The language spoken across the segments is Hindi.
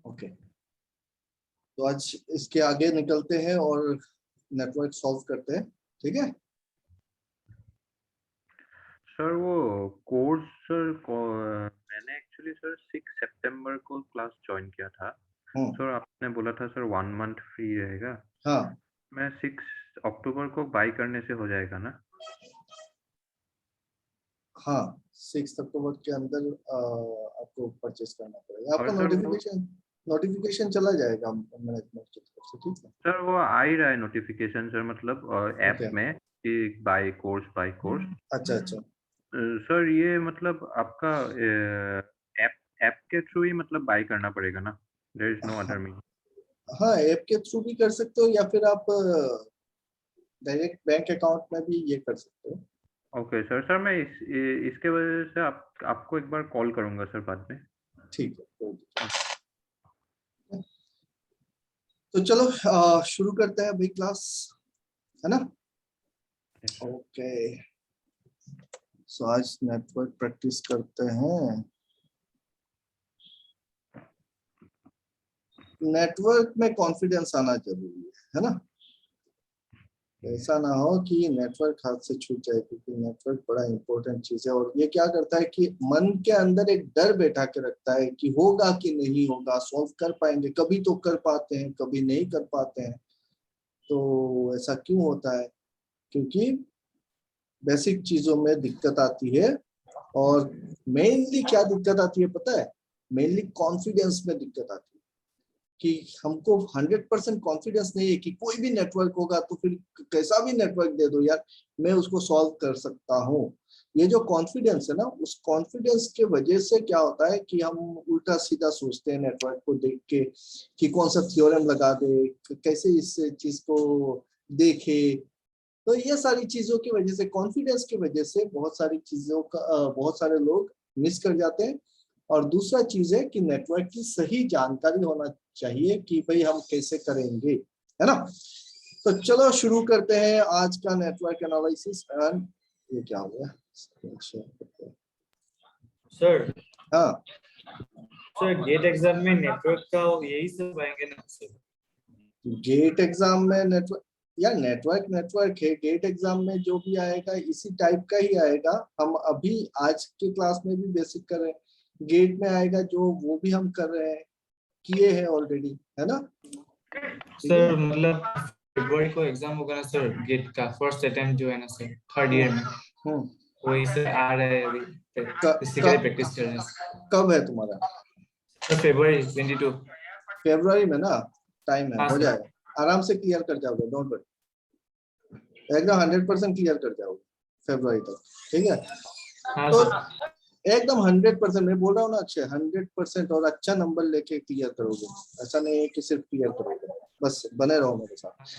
ओके, तो आज इसके आगे निकलते हैं और नेटवर्क सॉल्व करते हैं, ठीक है सर? वो कोर्स सर मैंने एक्चुअली सर 6 सितंबर को क्लास ज्वाइन किया था। सर आपने बोला था सर 1 मंथ फ्री रहेगा। हाँ मैं 6 अक्टूबर को बाय करने से हो जाएगा ना? हाँ 6 अक्टूबर के अंदर आपको परचेस करना पड़ेगा। आपका और सर नोटिफिकेशन चला जाएगा मैनेजमेंट की तरफ से, ठीक है सर वो आ ही रहा है नोटिफिकेशन सर, मतलब ऐप ओके में कि बाय कोर्स। अच्छा अच्छा सर ये मतलब आपका ऐप ऐप के थ्रू ही मतलब बाय करना पड़ेगा ना? There is no other mean? हाँ ऐप के थ्रू भी कर सकते हो या फिर आप डायरेक्ट बैंक अकाउंट में भी ये कर सकते हो। Okay sir. सर मैं इसके वजह से आपको एक बार कॉल करूंगा सर बाद में। ठीक है, कोई दिक्कत नहीं। तो चलो शुरू करते हैं भाई क्लास, है ना? ओके, सो आज नेटवर्क प्रैक्टिस करते हैं। नेटवर्क में कॉन्फिडेंस आना जरूरी है ना? ऐसा ना हो कि नेटवर्क हाथ से छूट जाए, क्योंकि नेटवर्क बड़ा इंपॉर्टेंट चीज है और ये क्या करता है कि मन के अंदर एक डर बैठा के रखता है कि होगा कि नहीं होगा, सॉल्व कर पाएंगे, कभी तो कर पाते हैं कभी नहीं कर पाते हैं। तो ऐसा क्यों होता है? क्योंकि बेसिक चीजों में दिक्कत आती है और मेनली क्या दिक्कत आती है पता है? मेनली कॉन्फिडेंस में दिक्कत आती है कि हमको 100% कॉन्फिडेंस नहीं है कि कोई भी नेटवर्क होगा तो फिर कैसा भी नेटवर्क दे दो यार, मैं उसको सॉल्व कर सकता हूँ। ये जो कॉन्फिडेंस है ना, उस कॉन्फिडेंस के वजह से क्या होता है कि हम उल्टा सीधा सोचते हैं नेटवर्क को देख के कि कौन सा थ्योरम लगा दे, कैसे इस चीज को देखे। तो ये सारी चीजों की वजह से, कॉन्फिडेंस की वजह से बहुत सारी चीजों का बहुत सारे लोग मिस कर जाते हैं। और दूसरा चीज है कि नेटवर्क की सही जानकारी होना चाहिए कि भाई हम कैसे करेंगे, है ना? तो चलो शुरू करते हैं आज का नेटवर्क एनालिसिस। एंड ये क्या हो गया सर? हाँ सर गेट एग्जाम में नेटवर्क का यही सब आएंगे ना सर? गेट एग्जाम में नेटवर्क, या नेटवर्क है, गेट एग्जाम में जो भी आएगा इसी टाइप का ही आएगा। हम अभी आज के क्लास में भी बेसिक कर रहे हैं, गेट में आएगा जो वो भी हम कर रहे हैं, किए हैं ऑलरेडी, है ना? सर मतलब फरवरी को एग्जाम होगा ना सर, गेट का फर्स्ट अटेम्प्ट जो है ना सर, थर्ड ईयर में, वही सर आ रहा है अभी, इसी के लिए प्रैक्टिस कर रहे हैं। कब है तुम्हारा? फरवरी 22। फरवरी में ना, टाइम है, हाँ हो सर। जाएगा, आराम से क्लियर कर जाओगे, डोंट वरी, एकदम 100% क्लियर कर जाओगे फरवरी तक, ठीक है? हाँ तो सर। एकदम 100%, मैं बोल रहा हूँ ना अक्षय, 100% और अच्छा नंबर लेके क्लियर करोगे। ऐसा नहीं है कि सिर्फ क्लियर करोगे, बस बने रहो मेरे साथ।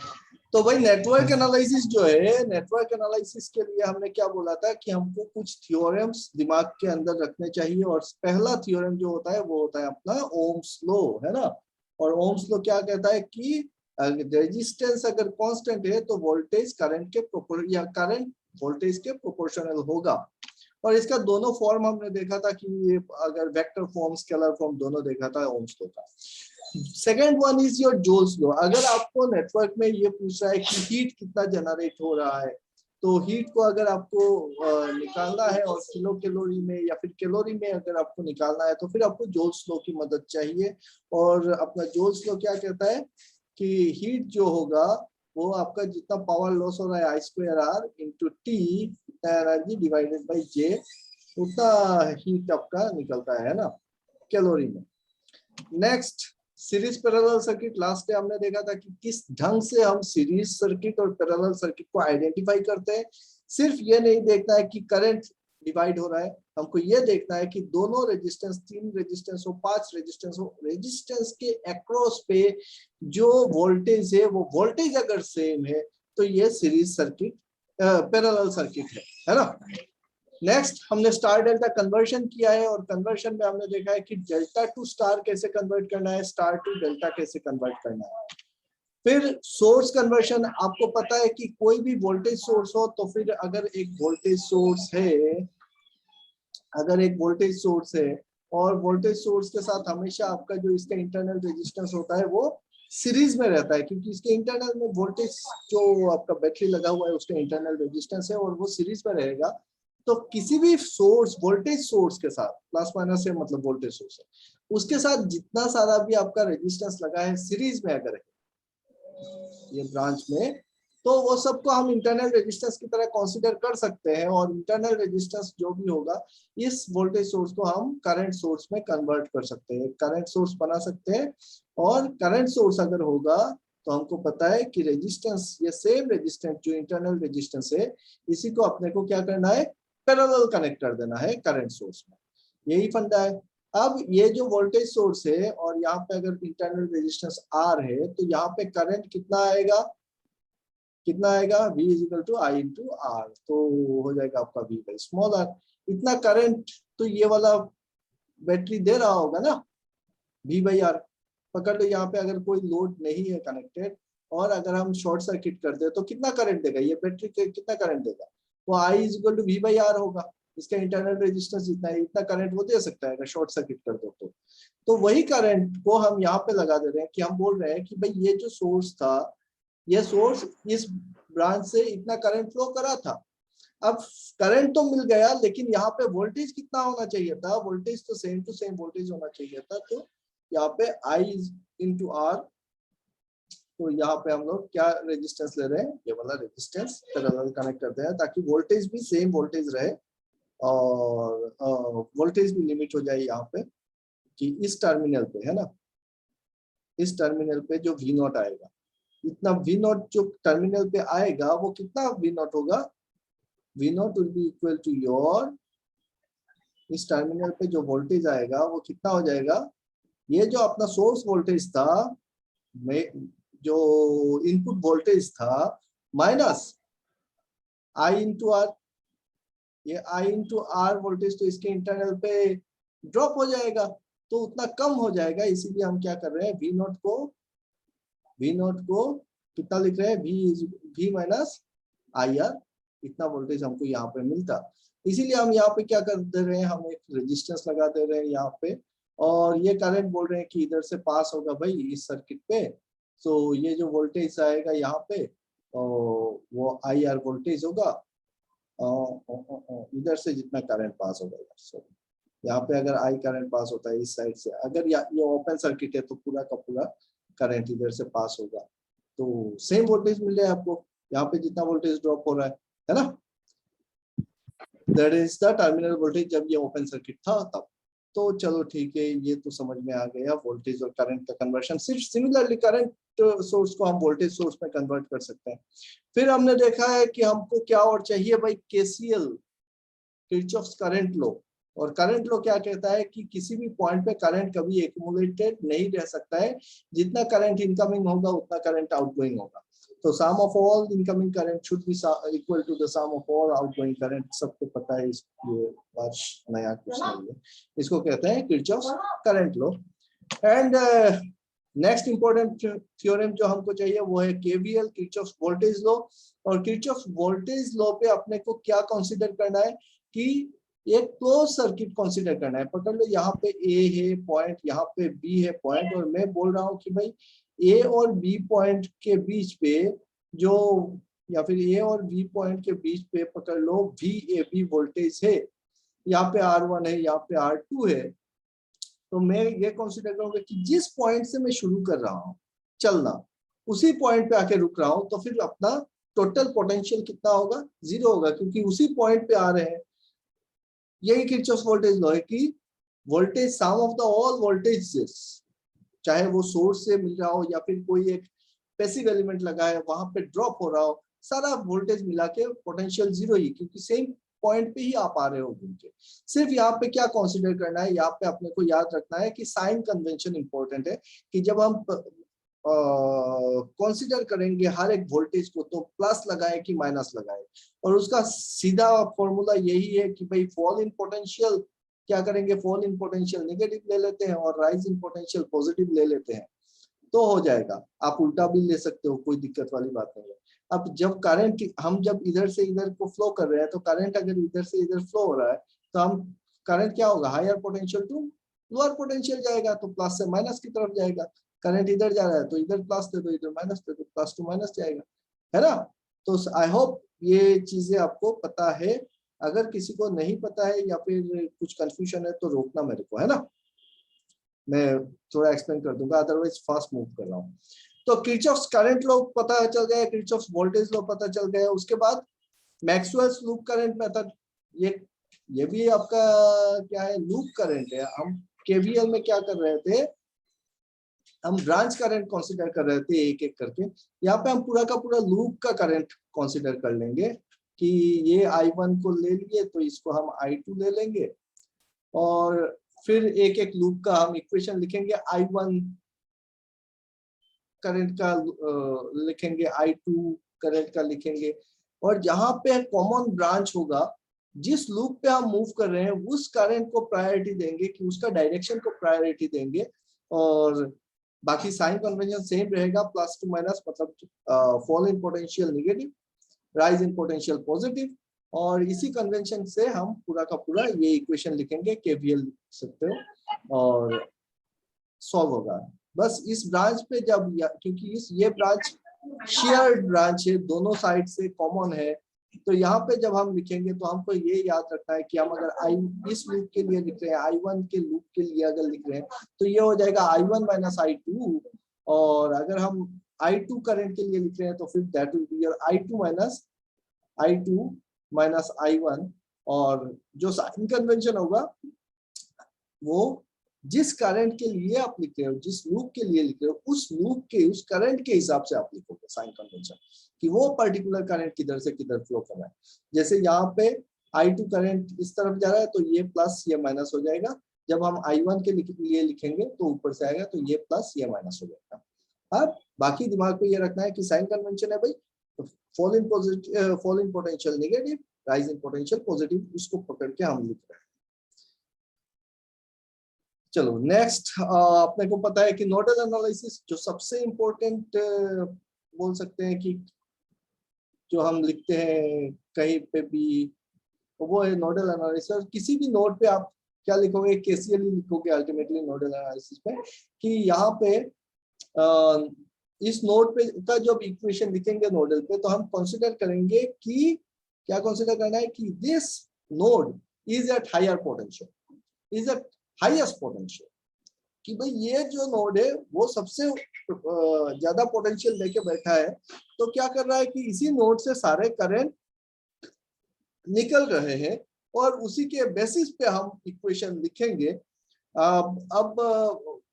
तो भाई नेटवर्क एनालिसिस जो है, नेटवर्क एनालिसिस के लिए हमने क्या बोला था कि हमको कुछ थ्योरम्स दिमाग के अंदर रखने चाहिए। और पहला थ्योरम जो होता है वो होता है अपना ओम्स लॉ, है ना? और ओम्स लॉ क्या कहता है कि रेजिस्टेंस अगर कांस्टेंट है तो वोल्टेज करंट के या करंट वोल्टेज के प्रोपोर्शनल होगा। और इसका दोनों फॉर्म हमने देखा था कि अगर वेक्टर फॉर्म, स्केलर फॉर्म, दोनों देखा था ओम्स लॉ का। Second one is your जोल्स law. अगर आपको नेटवर्क में ये पूछ रहा है कि हीट कितना जनरेट हो रहा है, तो हीट को अगर आपको निकालना है और किलो कैलोरी में या फिर कैलोरी में अगर आपको निकालना है, तो फिर आपको जोल्स लॉ की मदद चाहिए। और अपना जोल्स लॉ क्या कहता है कि हीट जो होगा वो आपका जितना पावर लॉस हो रहा है I²R into T, energy divided by J, उतना हीट आपका निकलता है ना कैलोरी में। Next, series parallel circuit. Last time हमने देखा था कि किस ढंग से हम सीरीज सर्किट और पैरेलल सर्किट को आइडेंटिफाई करते हैं। सिर्फ ये नहीं देखना है कि करंट डिवाइड हो रहा है, हमको ये देखना है कि दोनों रेजिस्टेंस, 3 रेजिस्टेंस हो, 5 रेजिस्टेंस हो, रेजिस्टेंस के अक्रॉस पे जो वोल्टेज है वो वोल्टेज अगर सेम है तो ये सीरीज सर्किट पैरेलल सर्किट है ना? नेक्स्ट, हमने स्टार डेल्टा कन्वर्शन किया है और कन्वर्शन में हमने देखा है कि डेल्टा टू स्टार कैसे कन्वर्ट करना है, स्टार टू डेल्टा कैसे कन्वर्ट करना है। फिर सोर्स कन्वर्शन, आपको पता है कि कोई भी वोल्टेज सोर्स हो तो फिर अगर एक वोल्टेज सोर्स है और वोल्टेज सोर्स के साथ हमेशा आपका जो इसका इंटरनल रेजिस्टेंस होता है वो सीरीज में रहता है, क्योंकि इसके इंटरनल में वोल्टेज जो आपका बैटरी लगा हुआ है उसका इंटरनल रेजिस्टेंस है और वो सीरीज में रहेगा। तो किसी भी सोर्स, वोल्टेज सोर्स के साथ, प्लस माइनस से मतलब वोल्टेज सोर्स है, उसके साथ जितना सारा भी आपका रेजिस्टेंस लगा है सीरीज में अगर है ये ब्रांच में, तो वो सबको हम इंटरनल रेजिस्टेंस की तरह कंसीडर कर सकते हैं। और इंटरनल रेजिस्टेंस जो भी होगा इस वोल्टेज सोर्स को हम करंट सोर्स में कन्वर्ट कर सकते हैं, करंट सोर्स बना सकते हैं। और करंट सोर्स अगर होगा तो हमको पता है कि रेजिस्टेंस, ये सेम रेजिस्टेंस जो इंटरनल रेजिस्टेंस है, इसी को अपने को क्या करना है, पैरेलल कनेक्ट कर देना है करंट सोर्स में। यही फंडा है। अब ये जो वोल्टेज सोर्स है और यहाँ पे अगर इंटरनल रेजिस्टेंस R है तो यहाँ पे करंट कितना आएगा, कितना आएगा, V = I × R, तो हो जाएगा आपका V/r। इतना करंट तो ये वाला बैटरी दे रहा होगा ना, V/R। पकड़ लो यहाँ पे अगर कोई लोड नहीं है कनेक्टेड और अगर हम शॉर्ट सर्किट कर दे तो कितना करंट देगा ये बैटरी, कितना करंट देगा, वो I = V/R होगा। इसका इंटरनल रेजिस्टेंस जितना है इतना करंट वो दे सकता है अगर शॉर्ट सर्किट कर दो तो वही करंट को हम यहाँ पे लगा दे रहे हैं कि हम बोल रहे हैं कि भाई ये जो सोर्स था, ये सोर्स इस ब्रांच से इतना करंट फ्लो करा था। अब करंट तो मिल गया लेकिन यहाँ पे वोल्टेज कितना होना चाहिए था, वोल्टेज तो सेम टू सेम वोल्टेज होना चाहिए था। तो यहाँ पे I × R, तो यहाँ पे हम लोग क्या रेजिस्टेंस ले रहे हैं, ये वाला रेजिस्टेंस पैरेलल कनेक्ट करते हैं ताकि वोल्टेज भी सेम वोल्टेज रहे और वोल्टेज भी लिमिट हो जाए यहाँ पे कि इस टर्मिनल पे है ना, इस टर्मिनल पे जो V0 आएगा, इतना V0 जो टर्मिनल पे आएगा वो कितना V0 होगा, V0 will be equal to your, इस टर्मिनल पे जो वोल्टेज आएगा वो कितना हो जाएगा, ये जो अपना सोर्स वोल्टेज था, जो इनपुट वोल्टेज था, माइनस I × R। ये I × R वोल्टेज तो इसके इंटरनल पे ड्रॉप हो जाएगा तो उतना कम हो जाएगा। इसीलिए हम क्या कर रहे हैं, V0 को कितना लिख रहे हैं, V - IR, इतना वोल्टेज हमको यहाँ पे मिलता। इसीलिए हम यहाँ पे क्या कर दे रहे हैं, हम एक रेजिस्टेंस लगा दे रहे हैं यहाँ पे और ये करंट बोल रहे हैं कि इधर से पास होगा भाई इस सर्किट पे। तो ये जो वोल्टेज आएगा यहाँ पे वो IR वोल्टेज होगा, इधर से जितना करंट पास होगा, यहाँ पे अगर I करंट पास होता है इस साइड से, अगर ये ओपन सर्किट है तो पूरा का पूरा करंट इधर से पास होगा तो सेम वोल्टेज मिल जाए आपको यहाँ पे जितना वोल्टेज ड्रॉप हो रहा है ना। That is the terminal voltage जब ये ओपन सर्किट था तब। तो चलो ठीक है, ये तो समझ में आ गया वोल्टेज और करंट का कन्वर्शन। सिर्फ सिमिलरली करंट सोर्स को हम वोल्टेज सोर्स में कन्वर्ट कर सकते हैं। फिर हमने देखा है कि हमको क्या और चाहिए भाई, KCL, किरचॉफ्स करंट लॉ। और करंट लॉ क्या कहता है कि किसी भी पॉइंट पे करंट कभी एक्यूमुलेटेड नहीं रह सकता है, जितना करंट इनकमिंग होगा उतना करंट आउटगोइंग होगा। तो sum of all incoming current should be equal to the sum of all outgoing current. सबको पता है, ये वर्ष नया कुछ नहीं है, इसको कहते हैं Kirchhoff's current law. And next important theorem जो हमको चाहिए वो है KVL, किरचॉफ्स वोल्टेज लॉ। और किरचॉफ्स वोल्टेज लॉ पे अपने को क्या कंसीडर करना है कि एक क्लोज सर्किट कंसीडर करना है। पकड़ लो यहाँ पे A है पॉइंट, यहाँ पे B है पॉइंट, और मैं बोल रहा हूँ कि भाई A और B पॉइंट के बीच पे जो, या फिर A और B पॉइंट के बीच पे पकड़ लो VAB वोल्टेज है, यहाँ पे R1 है, यहाँ पे R2 है। तो मैं ये कंसीडर करूंगा कि जिस पॉइंट से मैं शुरू कर रहा हूँ चलना, उसी पॉइंट पे आके रुक रहा हूँ, तो फिर अपना टोटल पोटेंशियल कितना होगा, 0 होगा, क्योंकि उसी पॉइंट पे आ रहे हैं। यही किरचॉफ्स वोल्टेज लॉ है कि voltage sum of the all voltages, चाहे वो सोर्स से मिल रहा हो या फिर कोई एक पैसिव एलिमेंट लगा है वहां पे ड्रॉप हो रहा हो, सारा वोल्टेज मिला के पोटेंशियल 0 ही, क्योंकि सेम पॉइंट पे ही आप आ रहे हो घूम के। सिर्फ यहाँ पे क्या कंसीडर करना है, यहाँ पे अपने को याद रखना है कि साइन कन्वेंशन इंपॉर्टेंट है, कि जब हम कंसीडर करेंगे हर एक वोल्टेज को तो प्लस लगाए कि माइनस लगाए। और उसका सीधा फॉर्मूला यही है कि भाई फॉल इन पोटेंशियल क्या करेंगे, फॉल इन पोटेंशियल नेगेटिव ले लेते हैं और राइज इन पोटेंशियल पॉजिटिव ले लेते हैं, तो हो जाएगा। आप उल्टा भी ले सकते हो, कोई दिक्कत वाली बात नहीं है। अब जब करंट, हम जब इधर से इधर को फ्लो कर रहे हैं, तो करंट अगर इधर से इधर फ्लो हो रहा है तो हम करंट क्या होगा, higher potential to lower potential जाएगा तो प्लस से माइनस की तरफ जाएगा, करंट इधर जा रहा है तो इधर प्लस दे दो, इधर माइनस दे दो, प्लस टू माइनस जाएगा, है ना। तो आई होप ये चीजें आपको पता है। अगर किसी को नहीं पता है या फिर कुछ कंफ्यूजन है तो रोकना मेरे को, है ना, मैं थोड़ा एक्सप्लेन कर दूंगा, अदरवाइज फास्ट मूव कर रहा हूँ। तो किरचॉफ्स करंट लॉ पता चल गया, किरचॉफ्स वोल्टेज लॉ पता चल गया। उसके बाद मैक्सवेल्स लूप करंट मेथड, ये भी आपका क्या है, लूप करंट है। हम केवीएल में क्या कर रहे थे, हम ब्रांच करंट कंसीडर कर रहे थे एक एक करके। यहाँ पे हम पूरा का पूरा लूप का करंट कंसीडर कर लेंगे कि ये I1 को ले लिए तो इसको हम I2 ले लेंगे, और फिर एक एक लूप का हम इक्वेशन लिखेंगे, I1 करंट का लिखेंगे, I2 करंट का लिखेंगे, और जहां पे कॉमन ब्रांच होगा, जिस लूप पे हम मूव कर रहे हैं उस करंट को प्रायोरिटी देंगे, कि उसका डायरेक्शन को प्रायोरिटी देंगे, और बाकी साइन कन्वेंशन सेम रहेगा, प्लस टू माइनस, मतलब fall in potential negative, rise in potential positive, और इसी कन्वेंशन से हम पूरा का पूरा ये इक्वेशन लिखेंगे, केवीएल लिख सकते हो, और सॉल्व होगा। बस इस ब्रांच पे जब क्योंकि ये ब्रांच शेयर्ड ब्रांच है, दोनों साइड से कॉमन है, तो यहाँ पे जब हम लिखेंगे तो हमको ये याद रखना है कि हम अगर इस लूप के लिए लिख रहे हैं, I1 के लूप के लिए अगर लिख रहे हैं तो ये हो जाएगा I1 माइनस I2, और अगर हम I2 करंट के लिए लिख रहे हैं तो फिर that will be your I2 minus I1, और जो साइन कन्वेंशन होगा वो जिस करंट के लिए आप लिख रहे हो, जिस लूप के लिए लिख रहे हो, उस लूप के उस करंट के हिसाब से आप लिखोगे साइन कन्वेंशन, कि वो पर्टिकुलर करंट किधर से किधर फ्लो कर रहा है। जैसे यहाँ पे I2 करंट इस तरफ जा रहा है तो ये प्लस ये माइनस हो जाएगा, जब हम I1 के लिए लिखेंगे तो ऊपर से आएगा तो ये प्लस ये माइनस हो जाएगा। अब बाकी दिमाग को ये रखना है कि साइन कन्वेंशन है भाई, fall in potential negative, rise in potential positive, उसको पकड़ के हम लिख रहे हैं। चलो नेक्स्ट, अपने को पता है कि नोडल एनालिसिस जो सबसे इंपॉर्टेंट बोल सकते हैं कि जो हम लिखते हैं कहीं पे भी, वो है नोडल एनालिसिस। किसी भी नोड पे आप क्या लिखोगे, केसीएल ही लिखोगे अल्टीमेटली नोडल एनालिसिस पे, कि यहाँ पे इस नोड पे का जब इक्वेशन लिखेंगे नोडल पे, तो हम कंसीडर करेंगे कि क्या कंसीडर करना है कि this node is at higher potential, is at highest potential, कि भाई ये जो नोड है वो सबसे ज्यादा पोटेंशियल लेके बैठा है, तो क्या कर रहा है कि इसी नोड से सारे करंट निकल रहे हैं, और उसी के बेसिस पे हम इक्वेशन लिखेंगे। अब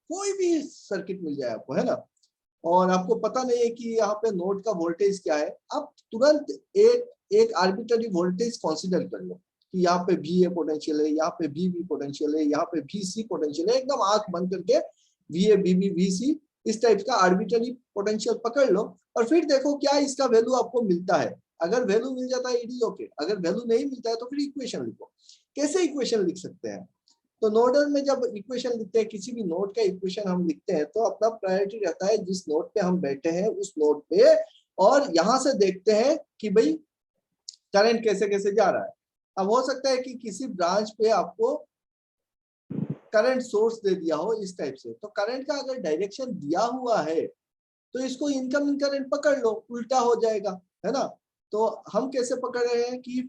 कोई भी सर्किट मिल जाए आपको, है ना, और आपको पता नहीं है कि यहाँ पे नोड का वोल्टेज क्या है, आप तुरंत एक आर्बिट्ररी वोल्टेज कंसीडर कर लो कि यहाँ पे VA पोटेंशियल है, यहाँ पे VB पोटेंशियल है, यहाँ पे VC पोटेंशियल है, एकदम आंख बंद करके VA VB VC इस टाइप का आर्बिट्ररी पोटेंशियल पकड़ लो, और फिर देखो क्या इसका वैल्यू आपको मिलता है। अगर वैल्यू मिल जाता है इट इज ओके, अगर वैल्यू नहीं मिलता है तो फिर इक्वेशन लिखो। कैसे इक्वेशन लिख सकते हैं, तो नोडल में जब इक्वेशन लिखते हैं, किसी भी नोड का इक्वेशन हम लिखते हैं, तो अपना प्रायोरिटी रहता है जिस नोड पे हम बैठे हैं उस नोड पे, और यहाँ से देखते हैं कि भाई करंट कैसे कैसे जा रहा है। अब हो सकता है कि किसी ब्रांच पे आपको करंट सोर्स दे दिया हो इस टाइप से, तो करंट का अगर डायरेक्शन दिया हुआ है तो इसको इनकमिंग करंट पकड़ लो, उल्टा हो जाएगा, है ना। तो हम कैसे पकड़ रहे हैं कि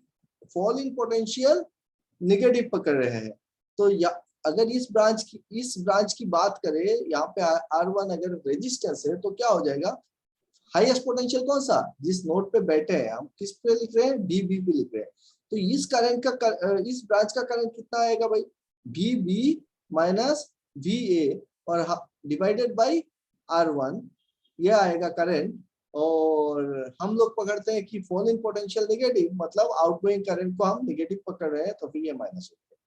फॉल इन पोटेंशियल नेगेटिव पकड़ रहे हैं। तो अगर इस ब्रांच की बात करें, यहाँ पे R1 अगर रेजिस्टेंस है तो क्या हो जाएगा, हाईएस्ट पोटेंशियल कौन सा, जिस नोड पे बैठे हैं हम, किस पे लिख रहे हैं, VB पे लिख रहे हैं, तो इस करंट का इस ब्रांच का करंट कितना आएगा भाई, VB माइनस VA और डिवाइडेड बाई R1, ये आएगा करंट। और हम लोग पकड़ते हैं कि फॉल इन पोटेंशियल नेगेटिव, मतलब आउटगोइंग करंट को हम नेगेटिव पकड़ रहे हैं, तो फिर ये माइनस हो गया।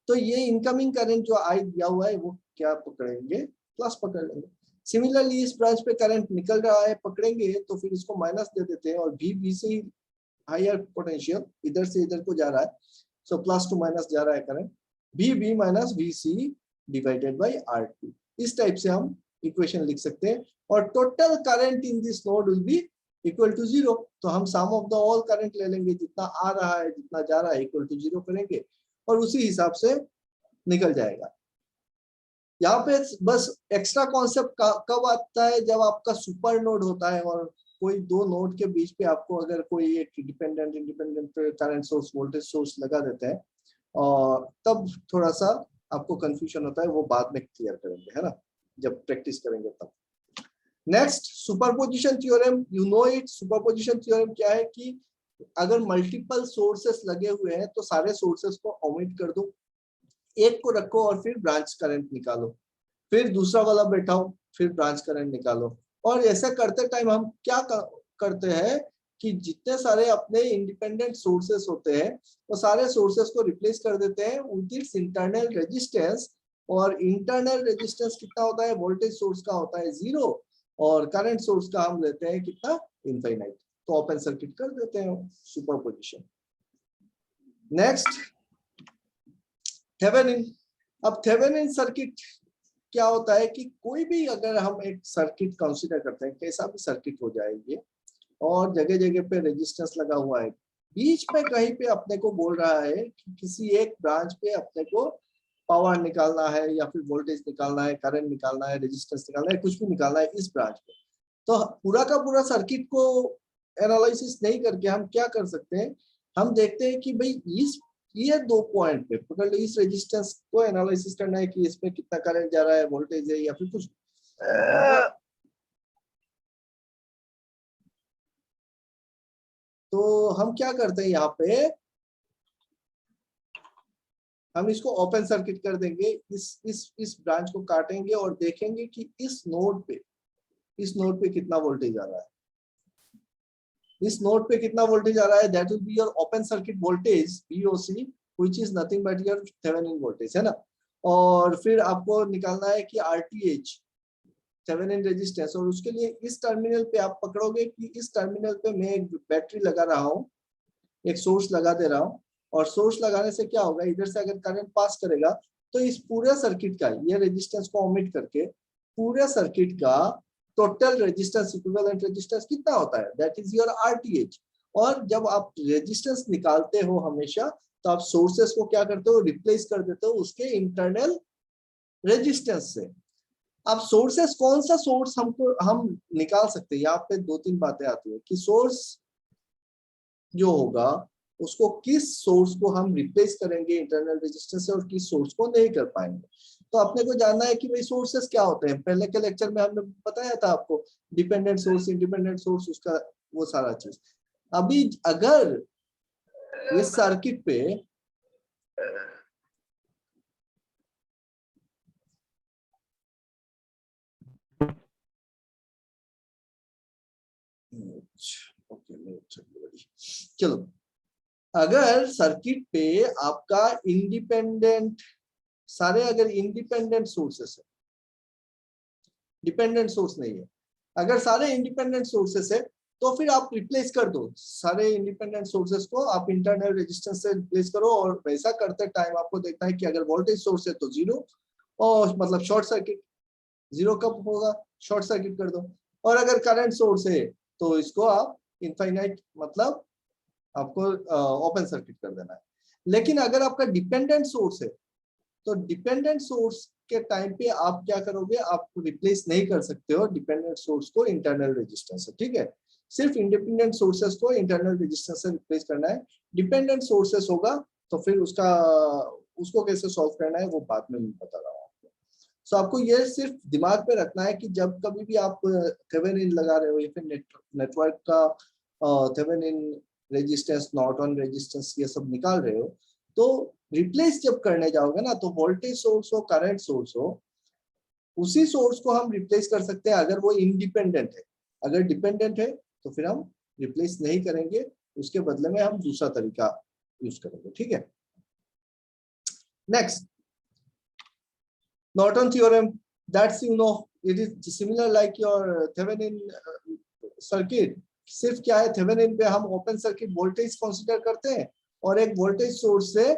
तो ये इनकमिंग करंट जो आई दिया हुआ है वो क्या पकड़ेंगे, प्लस पकड़ लेंगे। सिमिलरली इस ब्रांच पे करंट निकल रहा है, पकड़ेंगे तो फिर इसको माइनस दे देते हैं, और VB से हायर पोटेंशियल इधर से इधर को जा रहा है, सो प्लस टू माइनस जा रहा है current, VB minus VC divided by R2। इस टाइप से हम इक्वेशन लिख सकते हैं, और total current in this node will be equal to 0। तो हम sum of the all current ले लेंगे, जितना आ रहा है जितना जा रहा है इक्वल टू 0 करेंगे, और उसी हिसाब से निकल जाएगा। यहाँ पे बस एक्स्ट्रा कॉन्सेप्ट कब आता है, जब आपका सुपर नोड होता है और कोई दो नोड के बीच पे आपको अगर कोई एक independent current source voltage source लगा देते हैं, और तब थोड़ा सा आपको कंफ्यूजन होता है, वो बाद में क्लियर करेंगे, है ना, जब प्रैक्टिस करेंगे तब। Next, superposition theorem, you know it. Superposition theorem क्या है कि अगर मल्टीपल सोर्सेस लगे हुए हैं तो सारे सोर्सेस को ओमिट कर दो, एक को रखो और फिर ब्रांच करंट निकालो, फिर दूसरा वाला बैठाओ, फिर ब्रांच करंट निकालो। और ऐसा करते टाइम हम क्या करते हैं कि जितने सारे अपने इंडिपेंडेंट सोर्सेस होते हैं वो सारे सोर्सेस को रिप्लेस कर देते हैं विद इट्स इंटरनल रेजिस्टेंस। और इंटरनल रेजिस्टेंस कितना होता है, वोल्टेज सोर्स का होता है 0 और करंट सोर्स का हम लेते हैं कितना, इनफाइनाइट। तो ओपन सर्किट कर देते हैं सुपरपोजिशन। Next, Thevenin. अब थेवेनिन सर्किट क्या होता है कि कोई भी अगर हम एक सर्किट कंसीडर करते हैं, कैसा भी सर्किट हो जाए ये, और जगह जगह पे रेजिस्टेंस लगा हुआ है, बीच में कहीं पे अपने को बोल रहा है कि किसी एक ब्रांच पे अपने को पावर निकालना है या फिर वोल्टेज निकालना है, करंट निकालना है, रेजिस्टेंस निकालना है, कुछ भी निकालना है इस ब्रांच पे। तो पूरा का पूरा सर्किट को एनालिसिस नहीं करके हम क्या कर सकते हैं, हम देखते हैं कि भाई ये 2 पॉइंट पे पकड़ लो, इस रेजिस्टेंस को एनालिसिस करना है कि इसमें कितना करंट जा रहा है, वोल्टेज है या फिर कुछ। तो हम क्या करते हैं, यहाँ पे हम इसको ओपन सर्किट कर देंगे, इस ब्रांच को काटेंगे और देखेंगे कि इस नोड पे कितना वोल्टेज आ रहा है, इस नोड पे कितना वोल्टेज आ रहा है। That will be your open circuit voltage VOC, which is nothing but your Thevenin voltage, है ना। और फिर आपको निकालना है कि RTH, थेवेनिन रेजिस्टेंस, और उसके लिए इस टर्मिनल पे आप पकड़ोगे कि इस टर्मिनल पे मैं एक बैटरी लगा रहा हूँ, एक सोर्स लगा दे रहा हूँ, और सोर्स लगाने से क्या होगा, इधर से अगर करंट पास करेगा तो इस पूरे सर्किट का, ये रेजिस्टेंस को ओमिट करके पूरे सर्किट का टोटल रेजिस्टेंस, इक्विवेलेंट रेजिस्टेंस कितना होता है, दैट इज योर RTH। और जब आप रेजिस्टेंस निकालते हो हमेशा, तो आप सोर्सेस को क्या करते हो, रिप्लेस कर देते हो उसके इंटरनल रेजिस्टेंस से। अब सोर्सेस, कौन सा सोर्स हम निकाल सकते हैं, यहाँ पे 2-3 बातें आती है कि सोर्स जो होगा उसको, किस सोर्स को हम रिप्लेस करेंगे इंटरनल रेजिस्टेंस से और किस सोर्स को नहीं कर पाएंगे। तो अपने को जानना है कि भाई सोर्सेस क्या होते हैं। पहले के लेक्चर में हमने बताया था आपको, डिपेंडेंट सोर्स, इंडिपेंडेंट सोर्स, उसका वो सारा चीज। अभी अगर इस सर्किट पे चलो, अगर सर्किट पे आपका इंडिपेंडेंट, सारे अगर इंडिपेंडेंट सोर्सेस है, डिपेंडेंट सोर्स नहीं है, अगर सारे इंडिपेंडेंट सोर्सेस है तो फिर आप रिप्लेस कर दो सारे इंडिपेंडेंट सोर्सेस को, आप इंटरनल रेजिस्टेंस से रिप्लेस करो। और वैसा करते टाइम आपको देखना है कि अगर वोल्टेज सोर्स है तो 0, और मतलब शॉर्ट सर्किट, 0 कब होगा, शॉर्ट सर्किट कर दो। और अगर करंट सोर्स है तो इसको आप इनफाइनाइट, मतलब आपको ओपन सर्किट कर देना है। लेकिन अगर आपका डिपेंडेंट सोर्स है तो डिपेंडेंट सोर्स के टाइम पे आप क्या करोगे, आप रिप्लेस नहीं कर सकते हो डिपेंडेंट सोर्स को इंटरनल रेजिस्टेंस से, ठीक है। सिर्फ इंडिपेंडेंट सोर्सेस को इंटरनल रेजिस्टेंस से रिप्लेस करना है। डिपेंडेंट सोर्सेस होगा तो फिर उसको कैसे सॉल्व करना है वो बाद में मैं बता रहा हूँ आपको। सो आपको ये सिर्फ दिमाग पे रखना है कि जब कभी भी आप थेवेनिन लगा रहे हो या फिर नेटवर्क का थेवेनिन रेजिस्टेंस, नॉर्टन रेजिस्टेंस, ये सब निकाल रहे हो, तो रिप्लेस जब करने जाओगे ना, तो वोल्टेज सोर्स हो, करंट सोर्स हो, उसी सोर्स को हम रिप्लेस कर सकते हैं अगर वो इंडिपेंडेंट है। अगर डिपेंडेंट है तो फिर हम रिप्लेस नहीं करेंगे, उसके बदले में हम दूसरा तरीका यूज करेंगे, ठीक है। Next, Norton theorem, that's you know, it is similar like your Thevenin circuit. सिर्फ क्या है, थेवेनिन पे हम ओपन सर्किट वोल्टेज कंसीडर करते हैं और एक वोल्टेज सोर्स से,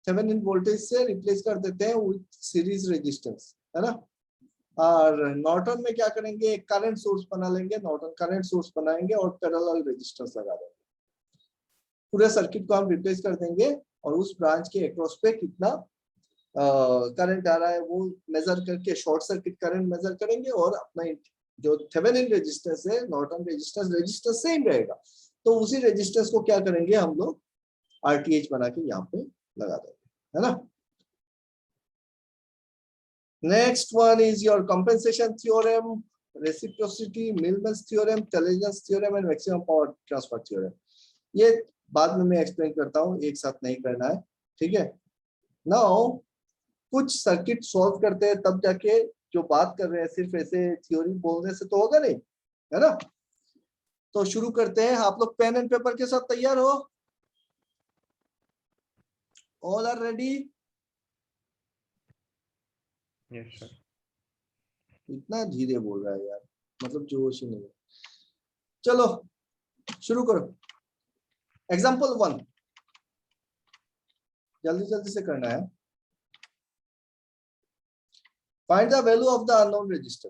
थेवेनिन वोल्टेज से रिप्लेस कर देते हैं विद सीरीज रेजिस्टेंस, है ना। और नॉर्टन में क्या करेंगे, एक करंट सोर्स बना लेंगे, नॉर्टन करंट सोर्स बनाएंगे और पैरेलल रेजिस्टेंस लगा देंगे। पूरे सर्किट को हम रिप्लेस कर देंगे और उस ब्रांच के अक्रॉस पे कितना करंट आ रहा है वो मेजर करके शॉर्ट सर्किट करंट मेजर करेंगे, और अपना जो थेवेनिन रेजिस्टेंस है, नॉर्टन रेजिस्टेंस सेम रहेगा, तो उसी रेजिस्टेंस को क्या करेंगे हम लोग आरटीएच बना के यहाँ पे लगा देंगे, है ना। Next one is your compensation theorem, reciprocity, Millman's theorem, Tellegen's theorem and maximum power transfer theorem. ये बाद में मैं एक्सप्लेन करता हूँ, एक साथ नहीं करना है, ठीक है। नाउ कुछ सर्किट सॉल्व करते हैं, तब जाके जो बात कर रहे हैं सिर्फ ऐसे थ्योरी बोलने से तो होगा नहीं, है ना। तो शुरू करते हैं। आप लोग पेन एंड पेपर के साथ तैयार हो? All are ready? Yes sir. इतना धीरे बोल रहा है यार, मतलब जोश ही नहीं है। चलो शुरू करो। एग्जाम्पल 1 जल्दी जल्दी से करना है। Find the value of the unknown register.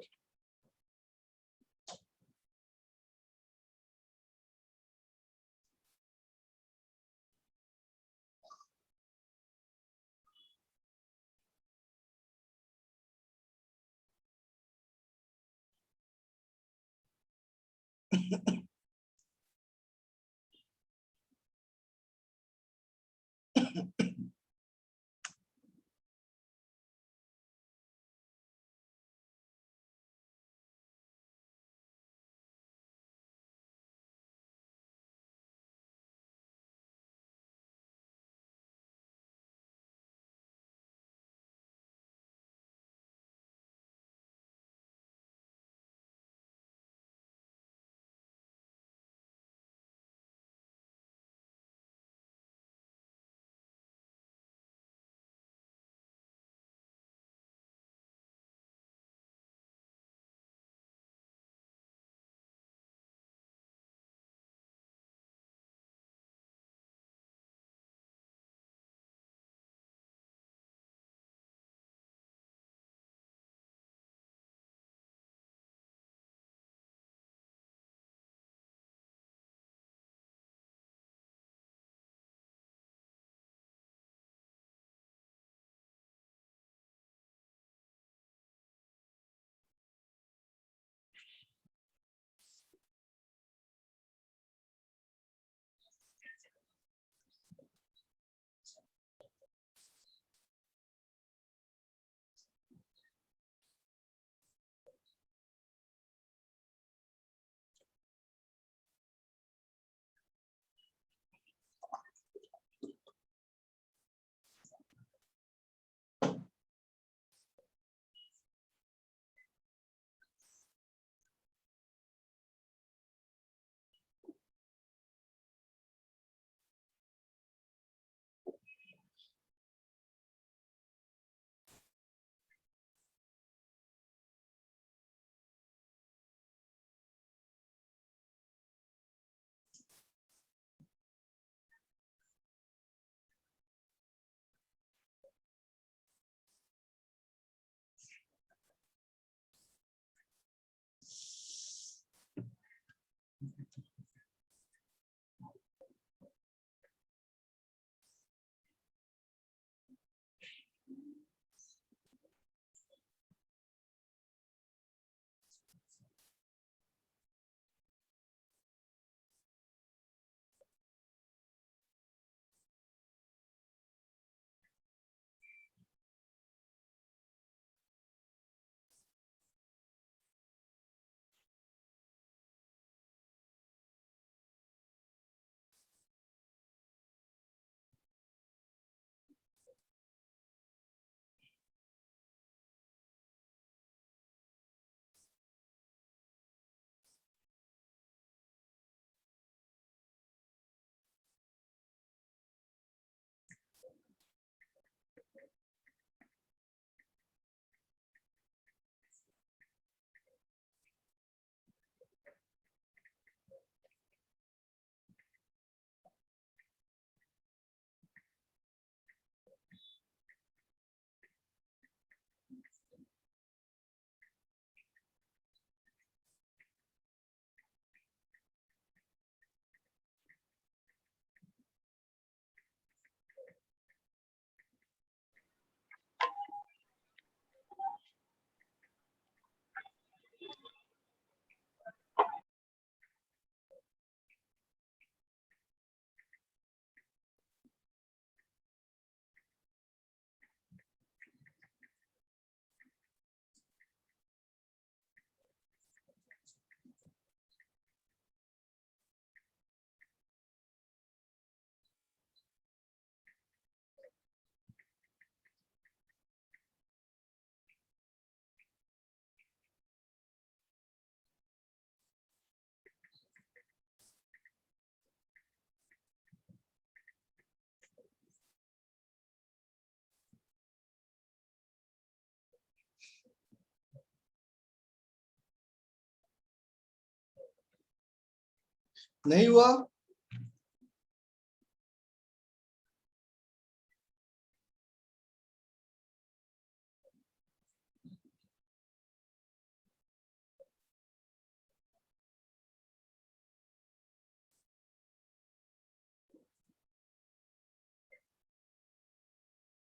नहीं हुआ?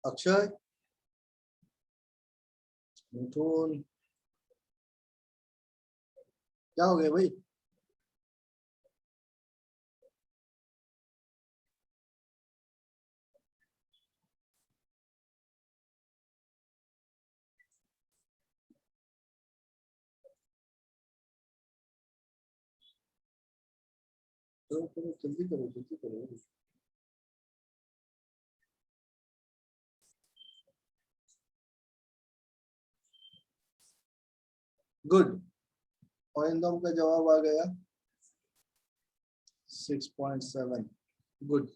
अक्षय, मिथुन, क्या हो गया भाई? करो करो, जल्दी करो, जल्दी करो। गुड, औरंदम का जवाब आ गया 6.7। गुड।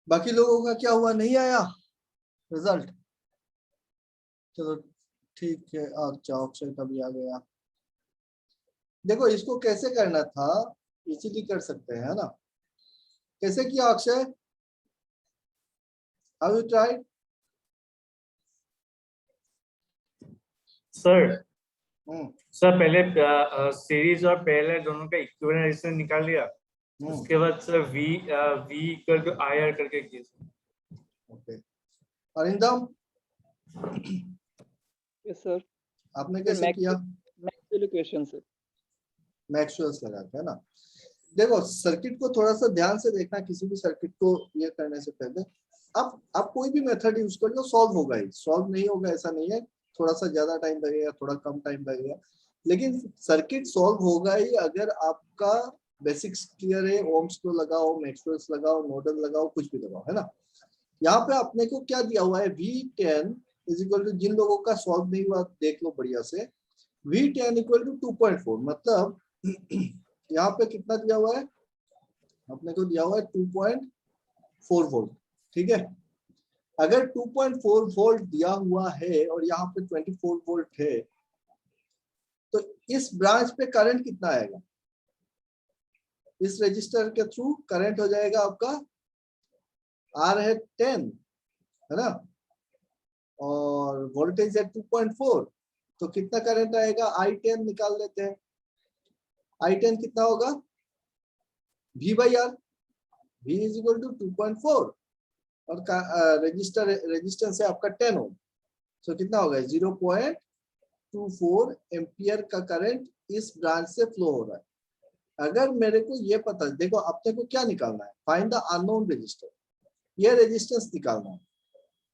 बाकी लोगों का क्या हुआ, नहीं आया रिजल्ट? चलो ठीक है, अच्छा अक्षय का भी आ गया। देखो इसको कैसे करना था, इजीली कर सकते हैं, है ना? कैसे किया Akshay? How you tried? Sir sir पहले सीरीज और पहले दोनों का इक्विवेलेंट रेजिस्टेंस निकाल लिया, उसके बाद sir V equal to IR करके किया। Okay, Arindam yes sir. आपने कैसे किया? मैक्सवेल इक्वेशन से। मैक्सवेल्स लगा के, है ना? देखो सर्किट को थोड़ा सा ध्यान से देखना, किसी भी सर्किट को ये करने से पहले आप कोई भी मेथड यूज कर लो, सॉल्व होगा ही। सॉल्व नहीं होगा ऐसा नहीं है, थोड़ा सा ज्यादा टाइम लगेगा, थोड़ा कम टाइम लगेगा, लेकिन सर्किट सॉल्व होगा ही अगर आपका बेसिक्स क्लियर है। ओम्स को लगाओ, मैक्सवेल्स लगाओ, नोडल लगाओ, कुछ भी लगाओ, है ना? यहाँ पे अपने को क्या दिया हुआ है, V10 इज इक्वल टू, जिन लोगों का सॉल्व नहीं हुआ देख लो बढ़िया से, V10 इक्वल टू 2.4, मतलब यहाँ पे कितना दिया हुआ है अपने को? दिया हुआ है 2.4 वोल्ट, ठीक है? अगर 2.4 वोल्ट दिया हुआ है और यहाँ पे 24 वोल्ट है, तो इस ब्रांच पे करंट कितना आएगा? इस रजिस्टर के थ्रू करंट हो जाएगा आपका, R है 10, है ना? और वोल्टेज है 2.4, तो कितना करंट आएगा? I10 निकाल लेते हैं। I10 कितना होगा? V/R, V is equal to 2.4 और रेजिस्टेंस है आपका 10 ओम, तो कितना होगा? 0.24 एम्पियर का करंट इस ब्रांच से फ्लो हो रहा है। अगर मेरे को ये पता, देखो अपने को क्या निकालना है, फाइंड द अननोन रेजिस्टर, ये रेजिस्टेंस निकालना है।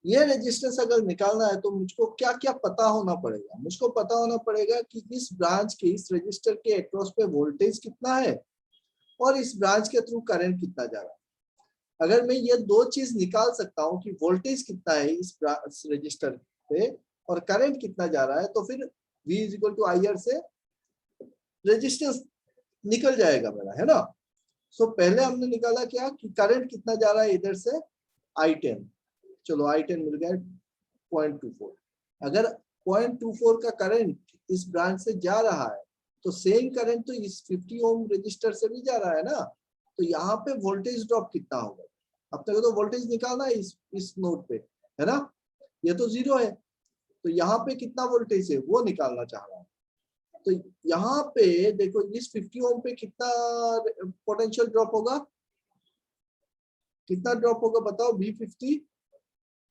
ये रेजिस्टेंस अगर निकालना है तो मुझको क्या क्या पता होना पड़ेगा? मुझको पता होना पड़ेगा कि इस ब्रांच के, इस रजिस्टर के अक्रॉस पे वोल्टेज कितना है और इस ब्रांच के थ्रू करंट कितना जा रहा है। अगर मैं ये दो चीज निकाल सकता हूँ कि वोल्टेज कितना है इस रजिस्टर पे और करंट कितना जा रहा है, तो फिर V is equal to IR से रेजिस्टेंस निकल जाएगा मेरा, है ना? सो पहले हमने निकाला क्या कि करंट कितना जा रहा है इधर से, I10। चलो I10 मिल गया 0.24। अगर 0.24 का करंट इस ब्रांच से जा रहा है तो सेम करंट तो इस 50 ओम रजिस्टर से भी जा रहा है ना, तो यहाँ पे वोल्टेज ड्रॉप कितना होगा? अपने को तो वोल्टेज निकालना है इस नोड पे, है ना? ये तो 0 है, तो यहाँ पे कितना वोल्टेज है वो निकालना चाह रहा हूँ। तो यहाँ पे देखो इस 50 ओम पे कितना पोटेंशियल ड्रॉप होगा, कितना ड्रॉप होगा बताओ? V50,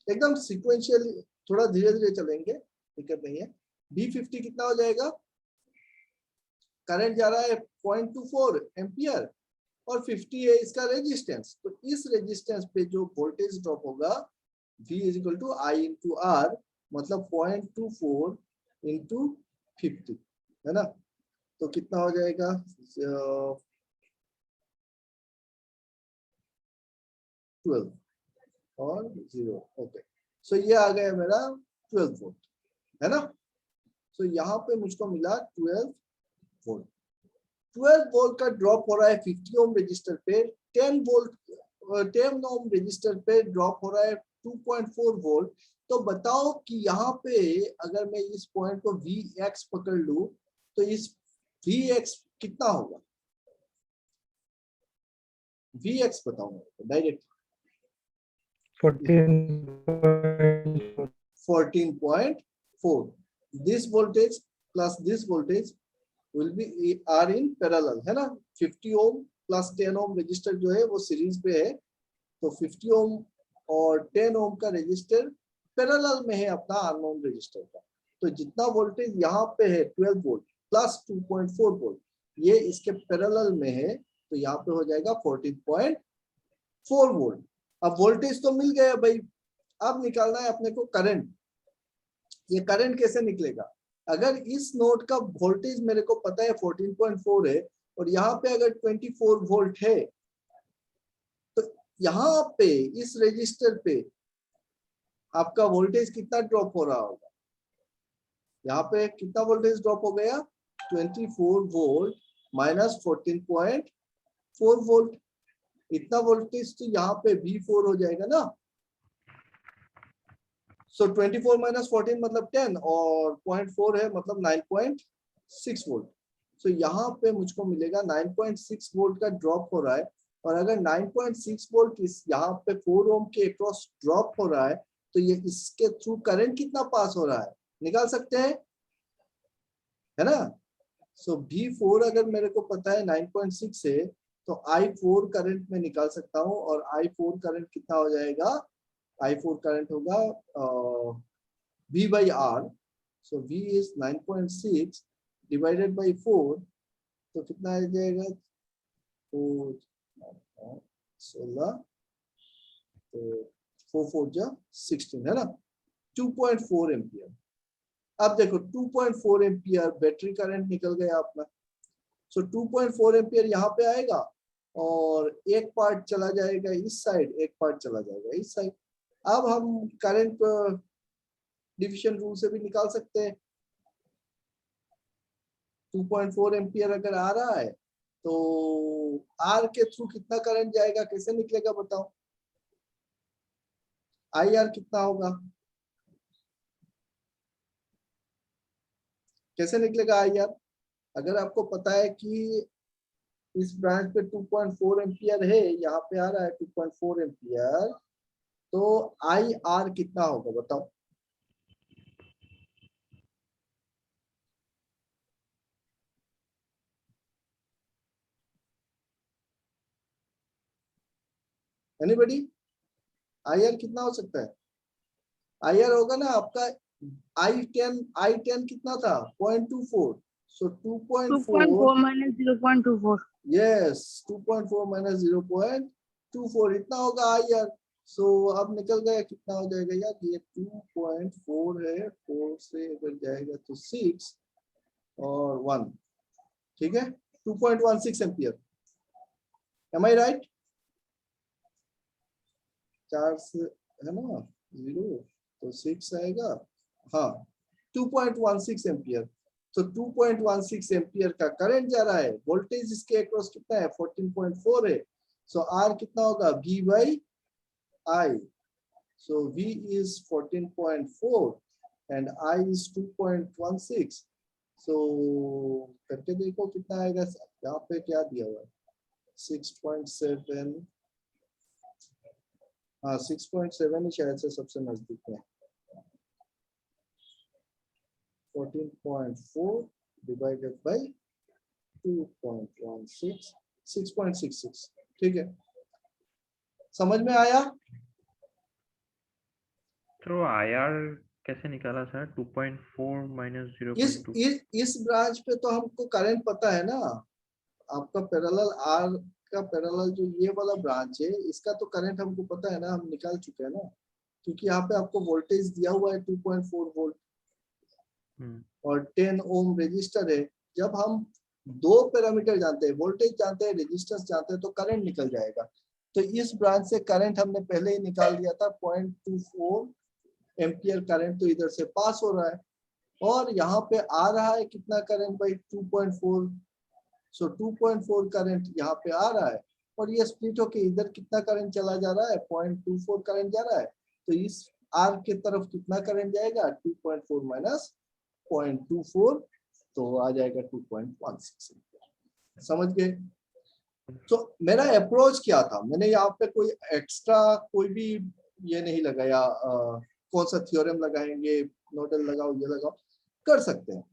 एकदम सीक्वेंशियल, थोड़ा धीरे धीरे चलेंगे, दिक्कत नहीं है। V50 कितना हो जाएगा? करंट जा रहा है 0.24 एम्पियर और 50 है इसका रेजिस्टेंस, तो इस रेजिस्टेंस पे जो वोल्टेज ड्रॉप होगा V is equal to I into R, मतलब 0.24 इंटू 50, है ना? तो कितना हो जाएगा? 12 और 0, ओके। सो ये आ गया मेरा 12 वोल्ट, है ना? सो यहाँ पे मुझको मिला 12 वोल्ट। 12 वोल्ट का ड्रॉप हो रहा है 50 ओम रजिस्टर पे, 10 ओम रजिस्टर पे ड्रॉप हो रहा है 2.4 वोल्ट। तो बताओ कि यहाँ पे अगर मैं इस पॉइंट को Vx पकड़ लूं तो इस Vx कितना होगा? Vx बताओ मेरे को direct. 14.4. This voltage plus this voltage will be are in parallel, है ना। 50 ओम प्लस 10 ओम रजिस्टर जो है वो सीरीज पे है, तो 50 ओम और 10 ओम का रजिस्टर पैरेलल में है अपना अननोन रजिस्टर का। तो जितना वोल्टेज यहाँ पे है 12 वोल्ट प्लस 2.4 वोल्ट, ये इसके पैरेलल में है, तो यहाँ पे हो जाएगा 14.4 वोल्ट। अब वोल्टेज तो मिल गया भाई, अब निकालना है अपने को करंट। ये करंट कैसे निकलेगा? अगर इस नोड का वोल्टेज मेरे को पता है 14.4 है और यहाँ पे अगर 24 वोल्ट है, तो यहाँ पे इस रजिस्टर पे आपका वोल्टेज कितना ड्रॉप हो रहा होगा? यहाँ पे कितना वोल्टेज ड्रॉप हो गया? 24 वोल्ट माइनस 14.4 वोल्ट। इतना वोल्टेज तो यहाँ पे V4 हो जाएगा ना। सो 24 माइनस 14 मतलब 10 और 0.4 है मतलब 9.6 वोल्ट। सो यहाँ पे मुझको मिलेगा 9.6 वोल्ट का ड्रॉप हो रहा है। और अगर 9.6 वोल्ट इस यहाँ पे 4 ओम के अक्रॉस ड्रॉप हो रहा है, तो ये इसके थ्रू करंट कितना पास हो रहा है निकाल सकते हैं, है ना। सो V4 अगर मेरे को पता है 9.6 है, तो I4 करंट में निकाल सकता हूँ। और I4 करंट कितना हो जाएगा? I4 करंट होगा V by R। So V is 9.6 divided by 4, तो कितना आ जाएगा? 16, तो 4 4 जा 16, है ना। 2.4 एम्पियर। अब देखो 2.4 एम्पियर बैटरी करंट निकल गया अपना। सो 2.4 एम्पियर यहाँ पे आएगा और एक पार्ट चला जाएगा इस साइड, एक पार्ट चला जाएगा इस साइड। अब हम करंट डिविजन रूल से भी निकाल सकते हैं। 2.4 एम्पियर अगर आ रहा है तो आर के थ्रू कितना करंट जाएगा, कैसे निकलेगा बताओ? आई आर कितना होगा, कैसे निकलेगा आई आर? अगर आपको पता है कि इस ब्रांच पे 2.4 एम्पियर है, यहाँ पे आ रहा है 2.4 एम्पियर, तो आई आर कितना होगा बताओ? एनीबॉडी? आई आर कितना हो सकता है? आई आर होगा ना आपका I10 कितना था? 0.24। सो 2.4 minus 0.24. यस 2.4 माइनस 0.24 इतना होगा आई आर। सो अब निकल गया कितना हो जाएगा यार? ये 2.4 है, 4 से अगर जाएगा तो 6 और 1, ठीक है 2.16 एम्पियर। एम आई राइट? 4 से है ना 0 तो 6 आएगा, हाँ 2.16 एम्पियर। तो 2.16 एम्पियर का करंट जा रहा है, वोल्टेज इसके अक्रॉस कितना है? 14.4 है। सो आर कितना होगा? V by I। So V is 14.4 and I is 2.16। सो करके देखो कितना आएगा। यहाँ पे क्या दिया हुआ है? 6.7, हाँ 6.7 ही शायद से सबसे नजदीक है। 14.4 डिवाइडेड बाई 2.16, 6.66, ठीक है समझ में आया? तो आईआर कैसे निकाला सर? 2.4 माइनस 0.2। इस ब्रांच पे तो हमको करंट पता है ना, आपका पैरेलल आर का पैरेलल जो ये वाला ब्रांच है, इसका तो करंट हमको पता है ना, हम निकाल चुके हैं ना, क्योंकि यहाँ पे आपको वोल्टेज दिया हुआ है 2.4 वोल्ट और 10 ओम रजिस्टर है। जब हम दो पैरामीटर जानते हैं, वोल्टेज जानते हैं, रेजिस्टेंस जानते हैं, तो करंट निकल जाएगा। तो इस ब्रांच से करंट हमने पहले ही निकाल दिया था, 0.24 एम्पियर करंट तो इधर से पास हो रहा है और यहाँ पे आ रहा है कितना करंट भाई? 2.4। सो 2.4 करंट यहाँ पे आ रहा है और ये स्प्लिट होके इधर कितना करंट चला जा रहा है? 0.24 करंट जा रहा है। तो इस आर के तरफ कितना करंट जाएगा? 2.4 माइनस 0.24, तो आ जाएगा 2.16। समझ गए? तो मेरा अप्रोच क्या था, मैंने यहाँ पे कोई एक्स्ट्रा कोई भी ये नहीं लगाया कौन सा थ्योरम लगाएंगे, नोडल लगाओ, ये लगाओ, कर सकते हैं।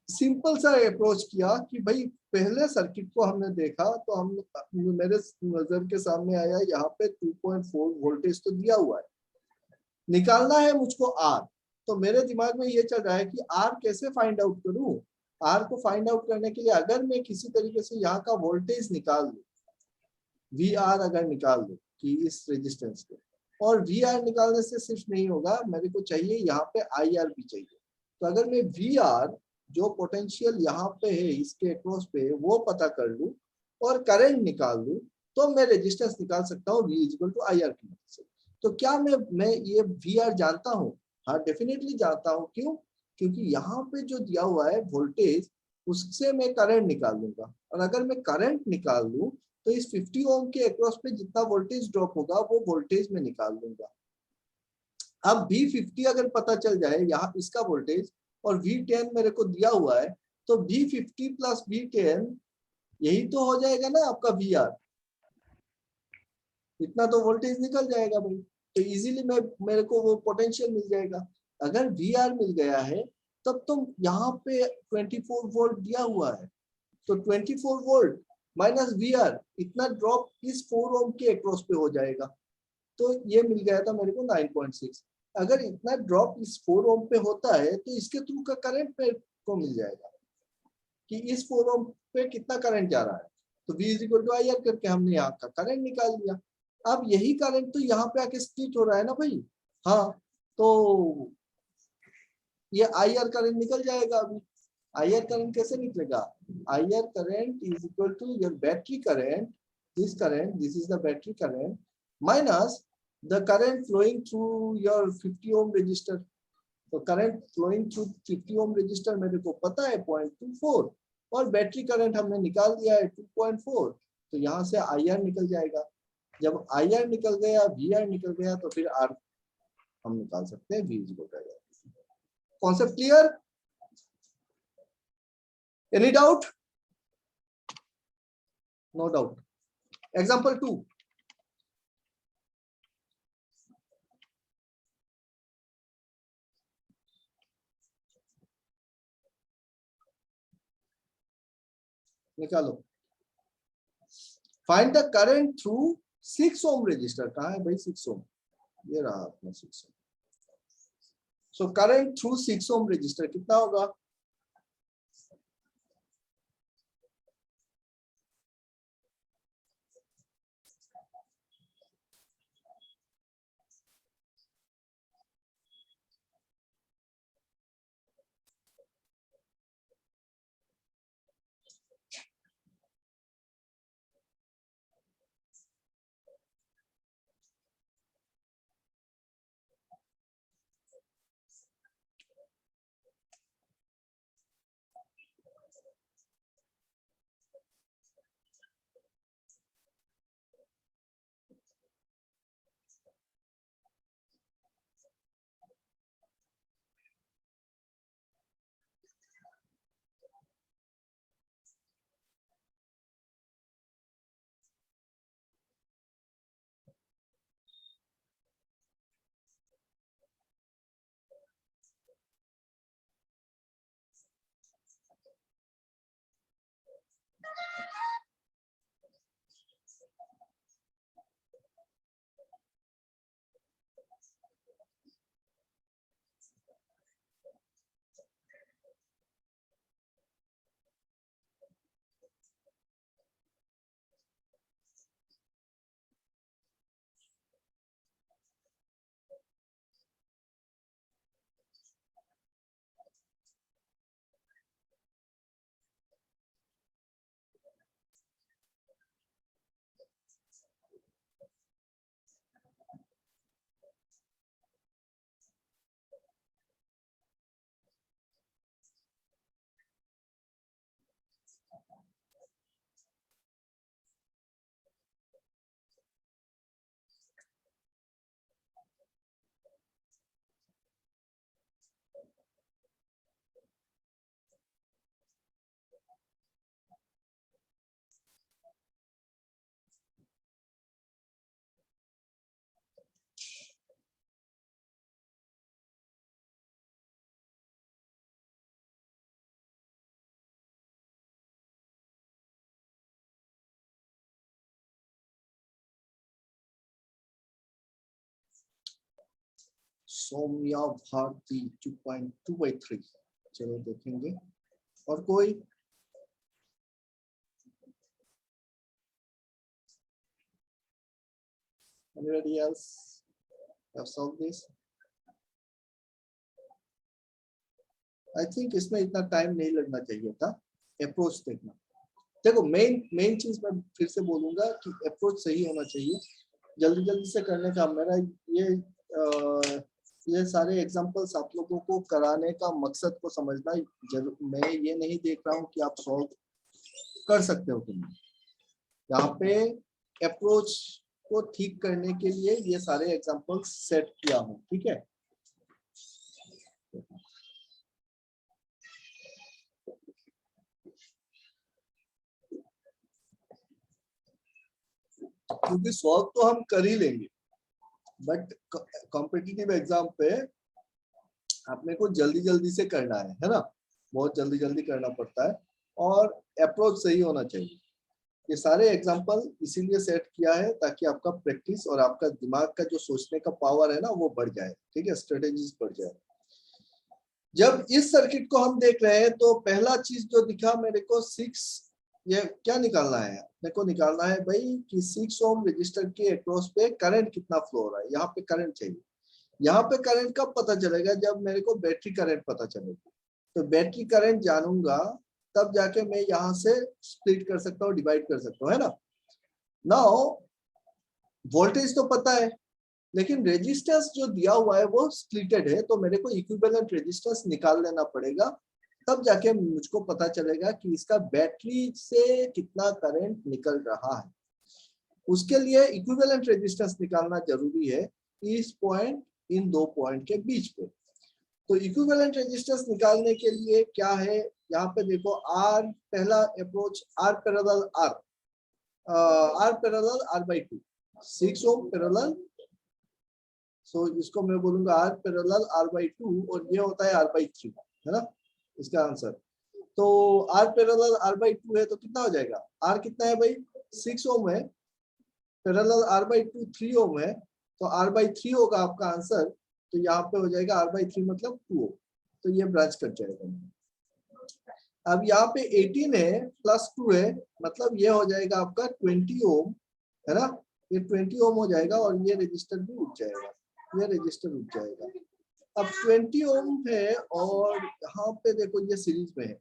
सिंपल सा अप्रोच किया कि भाई पहले सर्किट को हमने देखा तो हम मेरे नजर के सामने आया यहाँ पे 2.4 वोल्टेज तो दिया हुआ है, निकालना है मुझको आर। तो मेरे दिमाग में ये चल रहा है कि आर कैसे फाइंड आउट करूं। आर को फाइंड आउट करने के लिए अगर मैं किसी तरीके से यहाँ का वोल्टेज निकाल दूं, वी आर अगर निकाल दूं कि इस रेजिस्टेंस को, और वी आर निकालने से सिर्फ नहीं होगा, मेरे को चाहिए यहाँ पे आई आर भी चाहिए। तो अगर मैं वी आर जो पोटेंशियल यहाँ पे है इसके अक्रॉस पे वो पता कर लूं और करंट निकाल लूं, तो मैं रेजिस्टेंस निकाल सकता हूँ V equal to I R की मदद से। तो क्या मैं ये वी आर जानता हूँ? हाँ डेफिनेटली जानता हूँ। क्यों? क्योंकि यहाँ पे जो दिया हुआ है वोल्टेज, उससे मैं करंट निकाल लूंगा, और अगर मैं करंट निकाल लूं तो इस 50 ओम के अक्रॉस पे जितना वोल्टेज ड्रॉप होगा वो वोल्टेज में निकाल लूंगा। अब V50 अगर पता चल जाए यहाँ इसका वोल्टेज, और V10 मेरे को दिया हुआ है, तो V50 प्लस V10 यही तो हो जाएगा ना आपका VR। इतना तो वोल्टेज निकल जाएगा भाई, तो इजीली मेरे को वो पोटेंशियल मिल जाएगा। अगर VR मिल गया है तब तो यहाँ पे 24 वोल्ट दिया हुआ है, तो 24 वोल्ट माइनस VR इतना ड्रॉप इस 4 ओम के अक्रॉस पे हो जाएगा। तो ये मिल गया था मेरे को 9.6। अगर इतना ड्रॉप इस 4 ओम पे होता है तो इसके थ्रू का करंट मेरे को मिल जाएगा कि इस 4 ओम पे कितना करंट जा रहा है। तो V is equal to I R करके हमने यहाँ का करंट निकाल लिया। अब यही करंट तो यहाँ पे आके स्प्लिट हो रहा है ना भाई। हाँ, तो ये आई आर करंट निकल जाएगा। अभी आई आर करंट कैसे निकलेगा? I R current is equal to your battery current, this current, this is the battery current, minus the current flowing through your 50 ohm resistor. तो current flowing through 50 ohm resistor मेरे को पता है 0.24, और बैटरी करंट हमने निकाल दिया है 2.4, तो यहाँ से IR निकल जाएगा। जब IR निकल गया, VR निकल गया, तो फिर R हम निकाल सकते हैं, V equal to IR। Concept clear? Any doubt? No doubt. Example 2, निकालो। Find the current through 6 ohm resistor. कहाँ है भाई 6 ओम? ये रहा अपना 6 ohm. So current through 6 ohm resistor कितना होगा? सौम्या भारती 2.2/3। चलो देखेंगे और कोई। Anybody else have solved this? I think इसमें इतना टाइम नहीं लगना चाहिए था। अप्रोच देखना, देखो मेन चीज मैं फिर से बोलूंगा कि अप्रोच सही होना चाहिए। जल्दी जल्दी से करने का मेरा ये सारे एग्जांपल्स आप लोगों को कराने का मकसद को समझना जरूर। मैं ये नहीं देख रहा हूँ कि आप सॉल्व कर सकते हो कि नहीं। यहाँ पे अप्रोच को ठीक करने के लिए ये सारे एग्जांपल्स सेट किया हूँ, ठीक है। क्योंकि सॉल्व तो हम कर ही लेंगे, बट कॉम्पिटिटिव एग्जाम पे अपने को जल्दी जल्दी से करना है ना, बहुत जल्दी जल्दी करना पड़ता है और अप्रोच सही होना चाहिए। ये सारे एग्जांपल इसीलिए सेट किया है ताकि आपका प्रैक्टिस और आपका दिमाग का जो सोचने का पावर है ना वो बढ़ जाए, ठीक है, स्ट्रेटेजीज बढ़ जाए। जब इस सर्किट को हम देख रहे हैं तो पहला चीज जो दिखा मेरे को 6, ये क्या निकालना है अपने को, निकालना है भाई कि 6 ओम रजिस्टर के अक्रॉस पे करंट कितना फ्लो हो रहा है। यहाँ पे करंट चाहिए। यहाँ पे करंट कब पता चलेगा, जब मेरे को बैटरी करंट पता चलेगा। तो बैटरी करंट जानूंगा तब जाके मैं यहाँ से स्प्लिट कर सकता हूँ, डिवाइड कर सकता हूँ, है ना। नाउ वोल्टेज तो पता है, लेकिन रेजिस्टेंस जो दिया हुआ है वो स्प्लिटेड है, तो मेरे को इक्विवेलेंट रेजिस्टेंस निकाल लेना पड़ेगा। तब जाके मुझको पता चलेगा कि इसका बैटरी से कितना करंट निकल रहा है। उसके लिए इक्विवेलेंट रेजिस्टेंस निकालना जरूरी है इस पॉइंट, इन दो पॉइंट के बीच पे। तो इक्विवेलेंट रेजिस्टेंस निकालने के लिए क्या है, यहाँ पे देखो आर, पहला approach R parallel R, R parallel R/2, 6 ohm parallel, so इसको मैं बोलूंगा आर पैरेलल R/2 और ये होता है R/3, है ना इसका आंसर। तो आर पैरेलल R/2 है तो कितना हो जाएगा, आर कितना है भाई 6 ओम है, पैरेलल R/2 3 ओम है, तो R/3 होगा आपका आंसर। तो यहाँ पे हो जाएगा R/3 मतलब 2 ओम, तो ये ब्रांच कट जाएगा। अब यहाँ पे 18 है प्लस 2 है, मतलब ये हो जाएगा आपका 20 ओम, है ना, ये 20 ओम हो जाएगा और ये रजिस्टर भी उठ जाएगा, ये रजिस्टर उठ जाएगा। अब 20 ओम है और यहाँ पे देखो ये सीरीज में है,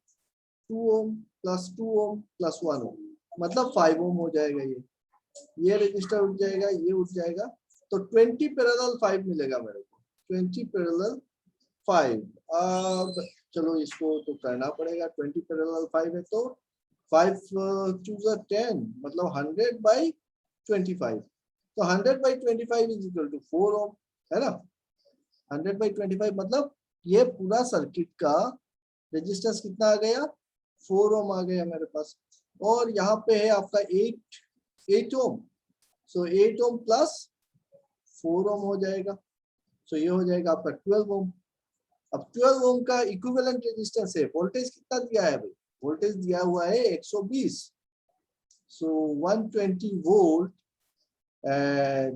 2 ओम प्लस 2 ओम प्लस 1 ओम, मतलब 5 ओम हो जाएगा। ये रजिस्टर उठ जाएगा, ये उठ जाएगा, तो 20 पैरेलल 5 मिलेगा मेरे को, 20 पैरेलल 5। अब चलो इसको तो करना पड़ेगा, 20 पैरेलल 5 है तो 5 2 10, मतलब 100/25, तो 100/25 इज इक्वल टू 4 ओम, है ना। 100/25 मतलब ये पूरा सर्किट का रेजिस्टेंस कितना आ गया, 4 ओम आ गया मेरे पास। और यहाँ पे है आपका 8 ओम, सो 8 ओम प्लस 4 ओम हो जाएगा, सो ये हो जाएगा आपका 12 ओम। अब 12 ओम का इक्विवेलेंट रेजिस्टेंस है, वोल्टेज कितना दिया है भाई, वोल्टेज दिया हुआ है 120, so 120 volt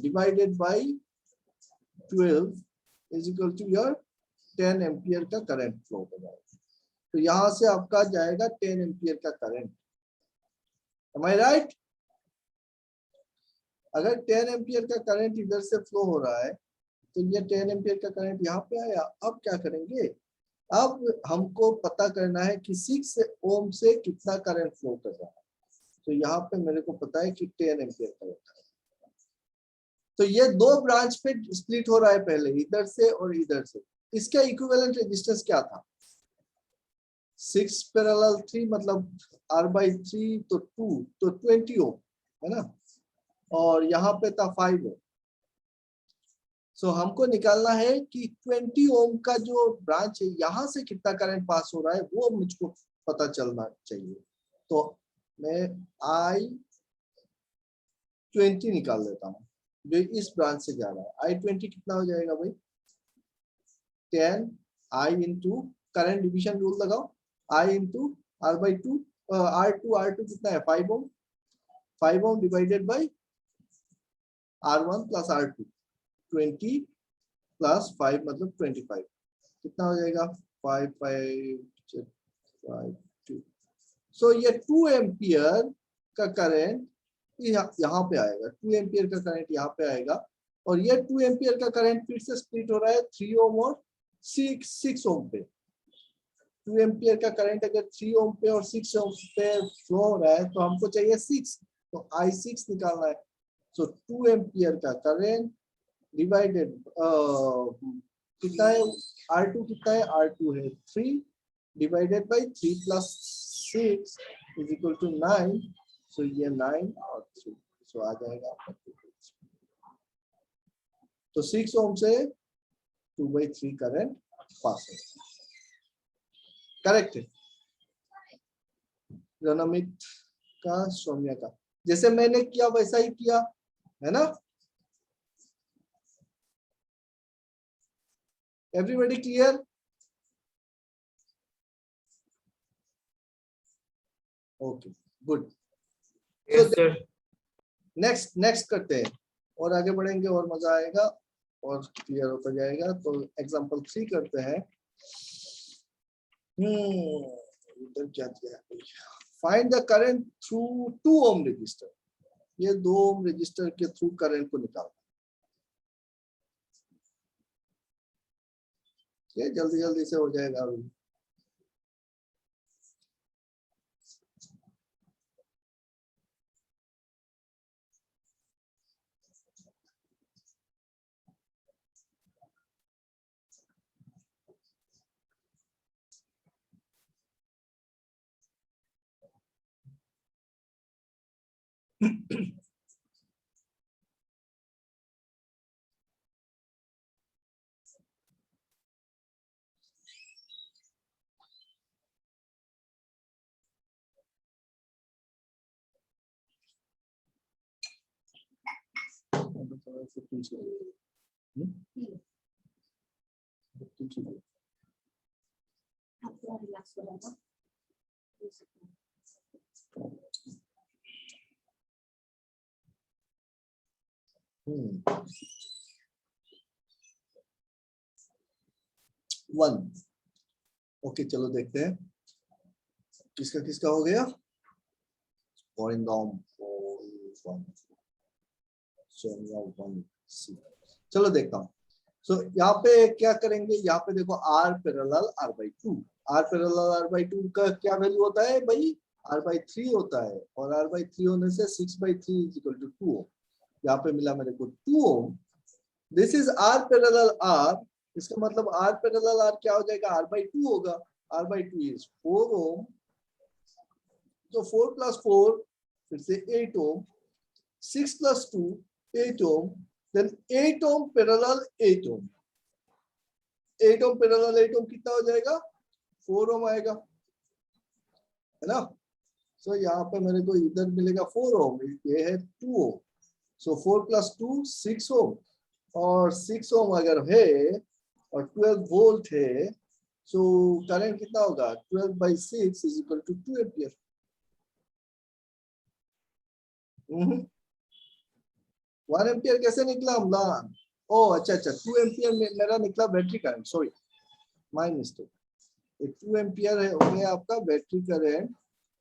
divided by 12 is equal to your 10 ampere का करंट फ्लो होगा। तो यहाँ से आपका जाएगा 10 एम्पियर का करंट, am I right? अगर 10 एम्पियर का करंट इधर से फ्लो हो रहा है तो ये 10 एम्पियर का करंट यहाँ पे आया। अब क्या करेंगे, अब हमको पता करना है कि 6 ओम से कितना करंट फ्लो कर रहा है। तो यहाँ पे मेरे को पता है कि 10 एम्पियर करंट है, तो ये दो ब्रांच पे स्प्लिट हो रहा है, पहले इधर से और इधर से। इसका इक्विवेलेंट रेजिस्टेंस क्या था, 6 पैरेलल 3 मतलब R/3 तो 2, तो 20 ओम, है ना, और यहाँ पे था 5 ओम। सो हमको निकालना है कि 20 ओम का जो ब्रांच है यहाँ से कितना करंट पास हो रहा है वो मुझको पता चलना चाहिए। तो मैं I20 निकाल लेता हूँ जो इस ब्रांच से जा रहा है। I20 कितना हो जाएगा भाई, 10 I into current division rule लगाओ, I इंटू R/2, R2 कितना है 5 ohm, 5 ohm divided by R1 plus R2, 20 plus 5 मतलब 25, कितना हो जाएगा 5 5 5 2। सो ये 2 एम्पियर का करंट यहाँ पे आएगा, 2 एम्पियर का करंट यहाँ पे आएगा, और ये 2 एम्पियर का करंट फिर से स्प्लिट हो रहा है 3 ओम और 6 ओम पे। 2 एम्पियर का करंट अगर 3 ओम पे और 6 ओम पे फ्लो हो रहा है तो हमको चाहिए 6, तो I6 निकालना है। सो 2 एम्पियर का करंट डिवाइडेड कितना है, R2 कितना है, R2 है 3 divided by 3 plus 6 is equal to 9। So ये 9 और 3, सो आ जाएगा आपका। तो 6 ओम से 2/3 करंट पास है, करेक्ट है। रनमित का, सौम्या का, जैसे मैंने किया वैसा ही किया है ना। Everybody clear? Okay good. Yes, sir. Next करते हैं और आगे बढ़ेंगे और मजा आएगा और क्लियर होता जाएगा। तो एग्जांपल 3 करते हैं। इधर क्या दिया है, find the current through 2 ohm resistor. ये 2 ओम रजिस्टर के थ्रू करंट को निकालना। ये जल्दी जल्दी से हो जाएगा अभी। वन। ओके चलो देखते हैं किसका किसका हो गया। चलो देखता हूँ। सो यहाँ पे क्या करेंगे, यहाँ पे देखो R parallel R/2। R parallel R/2 का क्या वैल्यू होता है भाई, R/3 होता है, और R/3 होने से 6/3 इज इक्वल टू 2 ओम। यहाँ पे मिला मेरे को 2 ohm. This is R parallel R, इसका मतलब R पैरेलल R क्या हो जाएगा, R/2 होगा। R/2 इज 4 ओम, तो 4 प्लस 4 फिर से 8 ओम, 6 प्लस 2 8 ओम, देन 8 ओम पैरेलल 8 ओम। 8 ओम पैरेलल 8 ओम कितना हो जाएगा, 4 ओम आएगा, है ना। सो यहाँ पे मेरे को इधर मिलेगा 4 ओम, ये है 2 ओम। सो 4 प्लस 2 6 ओम, और 6 ओम अगर है और 12 वोल्ट है, सो करंट कितना होगा, 12/6 is equal to 2 ampere. 1 ampere कैसे निकला अम्लान? ओ अच्छा 2 एम्पियर मेरा निकला battery current, sorry my mistake. 2 ampere है हो गया आपका बैटरी करंट,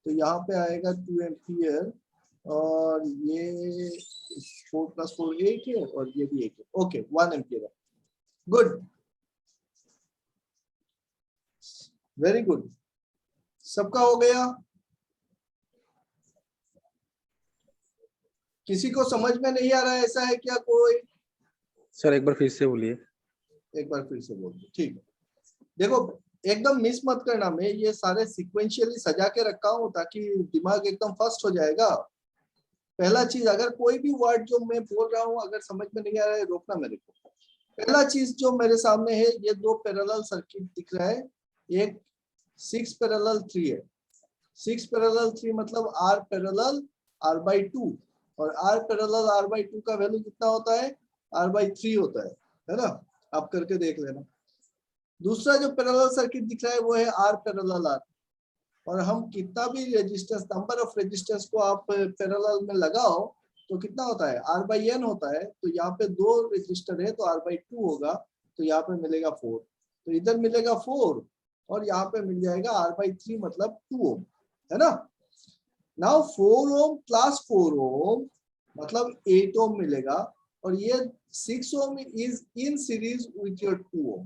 तो यहाँ पे आएगा 2 एम्पियर, और ये 4 प्लस 4 8 है, और ये भी 8 है। ओके 1 एम्पियर है, गुड, वेरी गुड। सबका हो गया? किसी को समझ में नहीं आ रहा है ऐसा है क्या कोई? सर एक बार फिर से बोलिए। एक बार फिर से बोल दो, ठीक है। देखो एकदम मिस मत करना, मैं ये सारे सिक्वेंशियली सजा के रखा हूँ ताकि दिमाग एकदम फास्ट हो जाएगा। पहला चीज, अगर कोई भी वर्ड जो मैं बोल रहा हूँ अगर समझ में नहीं आ रहा है रोकना मेरे को। पहला चीज जो मेरे सामने है, ये 2 पैरेलल सर्किट दिख रहा है, एक 6 पैरेलल 3 है। 6 पैरेलल 3 मतलब R पैरेलल R/2, और R पैरेलल R/2 का वैल्यू कितना होता है, R/3 होता है ना। आप करके देख लेना। दूसरा जो पैरेलल सर्किट दिख रहा है वो है R पैरेलल R, और हम कितना भी रेजिस्टेंस, नंबर ऑफ रेजिस्टेंस को आप पैरेलल में लगाओ तो कितना होता है, R/n होता है। तो यहाँ पे 2 रेजिस्टर है तो R/2 होगा, तो यहाँ पे मिलेगा 4, तो इधर मिलेगा 4 और यहाँ पे मिल जाएगा R/3 मतलब 2 ओम, है ना। नाउ 4 ओम प्लस 4 ओम मतलब 8 ओम मिलेगा और ये 6 ohm is in series with your 2 ohm,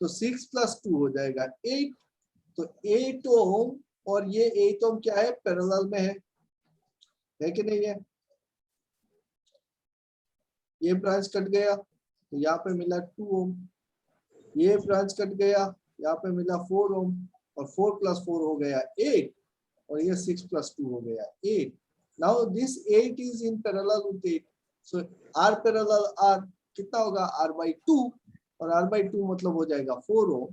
तो 6 + 2 हो जाएगा 8, तो 8 ओम और ये 8 ओम क्या है, पैरेलल में है कि नहीं है। ये ब्रांच कट गया तो यहाँ पे मिला 2 ओम, ये ब्रांच कट गया यहाँ पे मिला 4 ओम और 4 + 4 हो गया 8 और ये 6 + 2 हो गया 8। Now this 8 is in parallel with 8, so R parallel R कितना होगा, R/2 और R/2 मतलब हो जाएगा 4 ओम।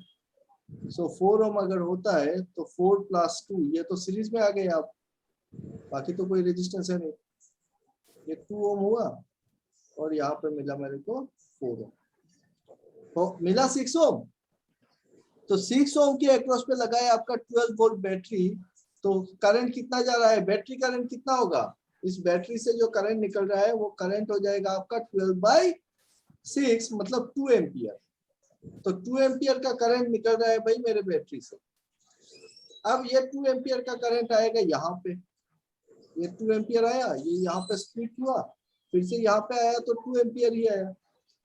सो 4 ओम अगर होता है तो 4 + 2 ये तो सीरीज में आ गए आप, बाकी तो कोई रेजिस्टेंस है नहीं, ये 2 ओम हुआ और यहाँ पे मिला मेरे को 4 ओम, तो मिला 6 ओम। तो 6 ओम के अक्रॉस पे लगा है आपका 12 वोल्ट बैटरी, तो करंट कितना जा रहा है, बैटरी करंट कितना होगा, इस बैटरी से जो करंट निकल रहा है वो करंट हो जाएगा आपका 12/6 मतलब 2 एम्पियर। तो 2 एम्पियर का करंट निकल रहा है भाई मेरे बैटरी से। अब ये 2 एम्पियर का करंट आएगा यहाँ पे, ये 2 एम्पियर आया, ये यहाँ पे स्प्लिट हुआ, फिर से यहाँ पे आया तो 2 एम्पियर ही आया।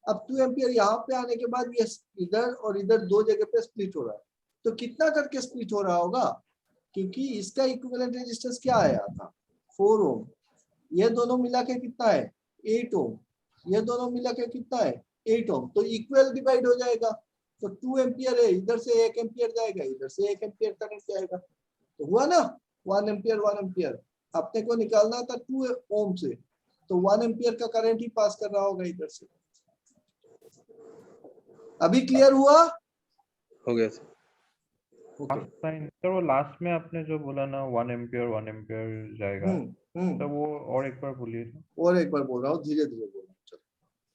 अब 2 एम्पियर यहाँ पे आने के बाद ये इधर और इधर दो जगह पे स्प्लिट हो रहा है, तो कितना करके स्प्लिट हो रहा होगा, क्योंकि इसका इक्विवेलेंट रेजिस्टेंस क्या आया था 4 ओम, ये दोनों मिला के कितना है 8 ओम, ये दोनों मिला के कितना है 8 ओम, तो इक्वल डिवाइड हो जाएगा। तो 2 एम्पियर है, इधर से 1 एम्पियर जाएगा, इधर से 1 एम्पियर करंट जाएगा, तो हुआ ना 1 एम्पियर 1 एम्पियर। अपने को निकालना था 2 ओम से, तो 1 एम्पियर का करंट ही पास कर रहा होगा इधर से। अभी क्लियर हुआ, हो गया सर। ओके। सर वो लास्ट में आपने जो बोला ना 1 एम्पियर जाएगा, तो वो और एक बार बोलिए। और एक बार बोल रहा हूँ, धीरे धीरे बोल रहा हूँ। चलो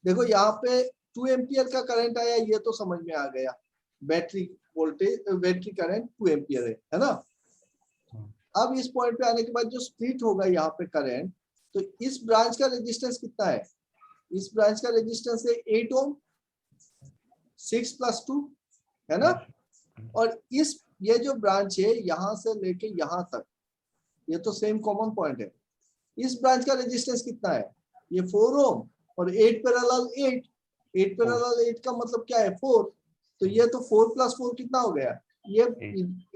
देखो यहाँ पे 2 एम्पियर का करंट आया, ये तो समझ में आ गया, battery voltage battery current 2 ampere है ना। अब इस पॉइंट पे आने के बाद जो स्प्लिट होगा यहाँ पे करंट, तो इस ब्रांच का रेजिस्टेंस कितना है, इस ब्रांच का रेजिस्टेंस है 8 ओम 6 + 2 है ना। और इस ये जो ब्रांच है यहाँ से लेके यहाँ तक, ये तो सेम कॉमन पॉइंट है, इस ब्रांच का रेजिस्टेंस कितना है, ये 4 ओम और 8 पैरेलल 8, 8 पैरेलल 8 का मतलब क्या है 4, तो ये तो 4 + 4 कितना हो गया, ये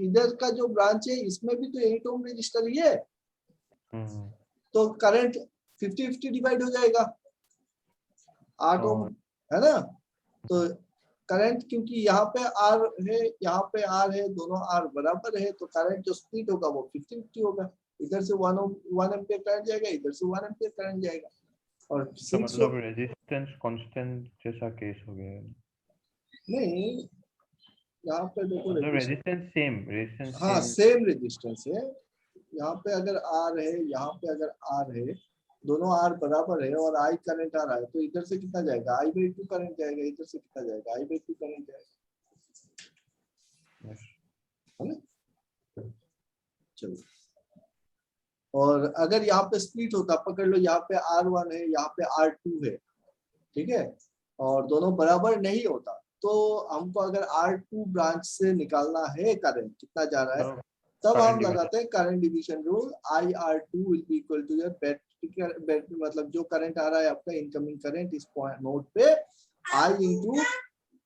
इधर का जो ब्रांच है इसमें भी तो 8 ओम रजिस्टर ही है, तो करंट 50-50 डिवाइड हो जाएगा 8 ओम है ना। तो करंट क्योंकि यहाँ पे R है यहाँ पे R है, दोनों R बराबर है, तो करंट जो स्प्लिट होगा वो 50-50 होगा, इधर से 1 एम्पियर करंट जाएगा, इधर से 1 एम्पियर करंट जाएगा। और तो मतलब रेजिस्टेंस कांस्टेंट जैसा केस हो गया नहीं, यहाँ पे देखो रेजिस्टेंस सेम हाँ सेम रेजिस्टेंस है, यहाँ पे अगर R है यहाँ पे अगर R है, दोनों R बराबर है और I करंट आ रहा है, तो इधर से कितना जाएगा I/2 करंट जाएगा, इधर से कितना जाएगा I/2 करंट जाएगा, है ना। चलो, और अगर यहाँ पे स्प्लिट होता, पकड़ लो यहाँ पे R1 है यहाँ पे R2 है, ठीक है, और दोनों बराबर नहीं होता, तो हमको अगर R2 ब्रांच से निकालना है करंट कितना जा रहा है, तब हम लगाते हैं current division rule, IR2 will be equal to your battery मतलब जो करंट आ रहा है आपका इनकमिंग करंट इस पॉइंट नोड पे I इंटू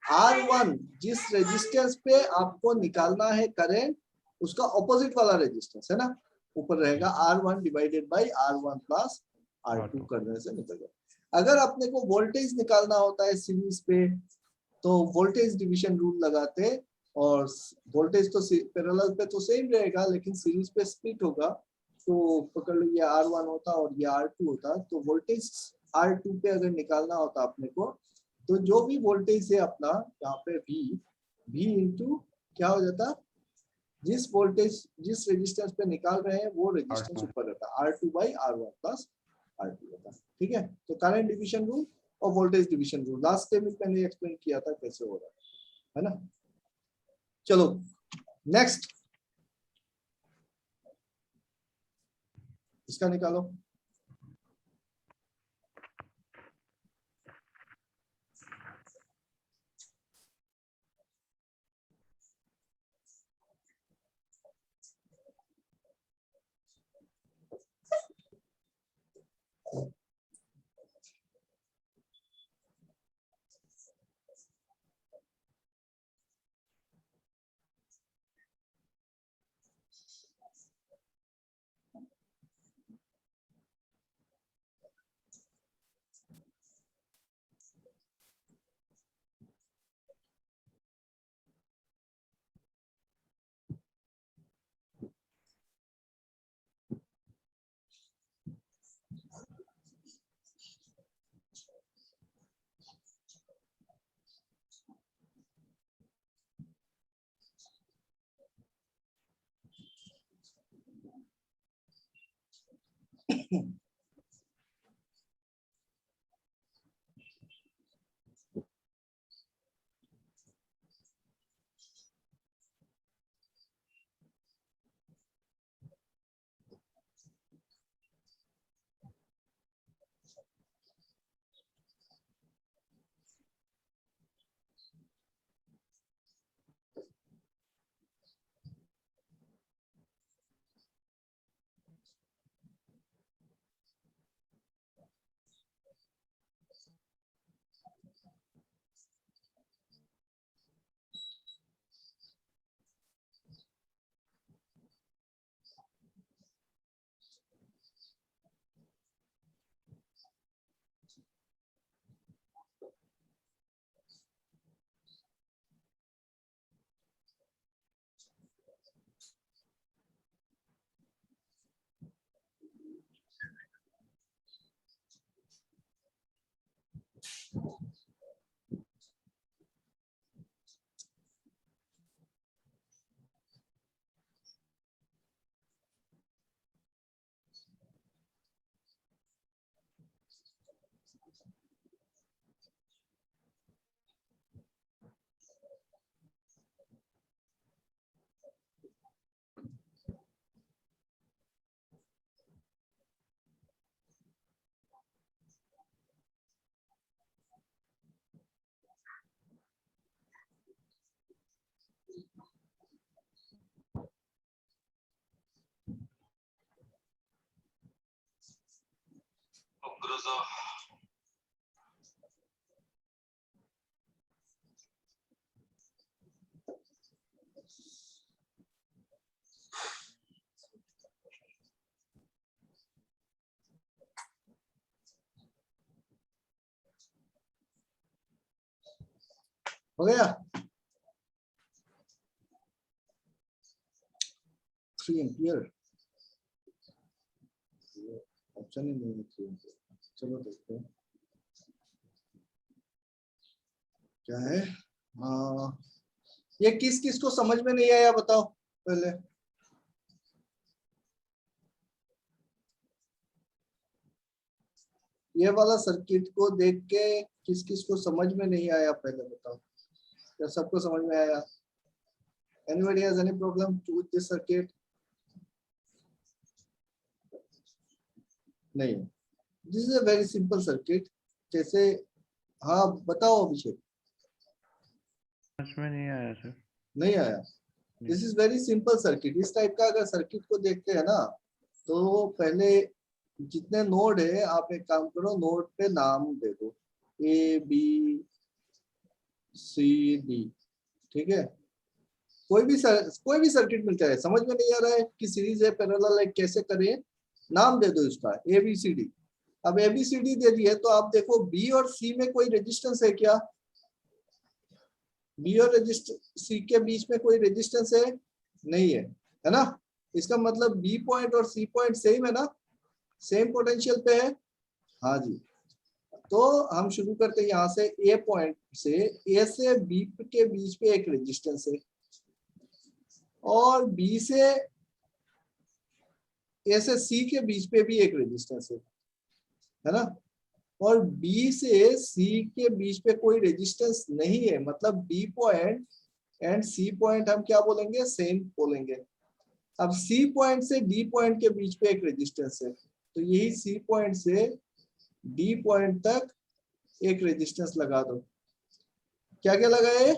R1, जिस रेजिस्टेंस पे आपको निकालना है करंट उसका ऑपोजिट वाला रेजिस्टेंस है ना, ऊपर रहेगा R1 divided by R1 plus R2 करने से निकल जाएगा। अगर अपने को वोल्टेज निकालना होता है सीरीज पे, तो वोल्टेज डिवीजन रूल लगाते, और वोल्टेज तो पैरेलल पे तो सेम रहेगा लेकिन सीरीज पे स्प्लिट होगा, तो पकड़ लो ये R1 होता और ये R2 होता, तो वोल्टेज R2 पे अगर निकालना होता अपने को, तो जो भी वोल्टेज है अपना यहाँ पे V इंटू क्या हो जाता, जिस वोल्टेज जिस रेजिस्टेंस पे निकाल रहे हैं वो रेजिस्टेंस ऊपर रहता है R2/R1 प्लस R2 होता है, ठीक है। तो करंट डिवीजन रूल और voltage division rule last time मैंने एक्सप्लेन किया था कैसे हो रहा है ना। चलो नेक्स्ट इसका निकालो, हो गया 3 एम्पियर ऑप्शन ही नहीं है 3 एम्पियर। चलो देखते हैं क्या है। ये किस किस को समझ में नहीं आया बताओ पहले। ये वाला सर्किट को देख के किस किस को समझ में नहीं आया पहले बताओ। क्या सबको समझ में आया? Anybody has any problem with this circuit? नहीं, this is a very simple circuit। जैसे हाँ बताओ अभिषेक। समझ में नहीं आया सर। नहीं आया। This is very simple circuit. इस टाइप का अगर सर्किट को देखते हैं ना तो पहले जितने नोड है आप एक काम करो, नोड पे नाम दे दो A B C D, ठीक है। कोई भी सर्किट मिलता है, समझ में नहीं आ रहा है कि सीरीज है पैरेलल है कैसे करें, नाम दे दो इसका ABCD। अब ABCD दे दिए तो आप देखो B और C में कोई रेजिस्टेंस है क्या? B और C के बीच में कोई रेजिस्टेंस है? नहीं है, है ना। इसका मतलब B पॉइंट और C पॉइंट सेम है ना, सेम पोटेंशियल पे है। हाँ जी, तो हम शुरू करते हैं यहाँ से A पॉइंट से, A से B के बीच पे एक रेजिस्टेंस है और B से A से C के बीच पे भी एक रेजिस्टेंस है ना। और B से C के बीच पे कोई रेजिस्टेंस नहीं है, मतलब B point and C point हम क्या बोलेंगे? सेम बोलेंगे। अब C पॉइंट से D पॉइंट के बीच पे एक रेजिस्टेंस है, तो यही C पॉइंट से D पॉइंट तक एक रेजिस्टेंस लगा दो। क्या क्या लगाए?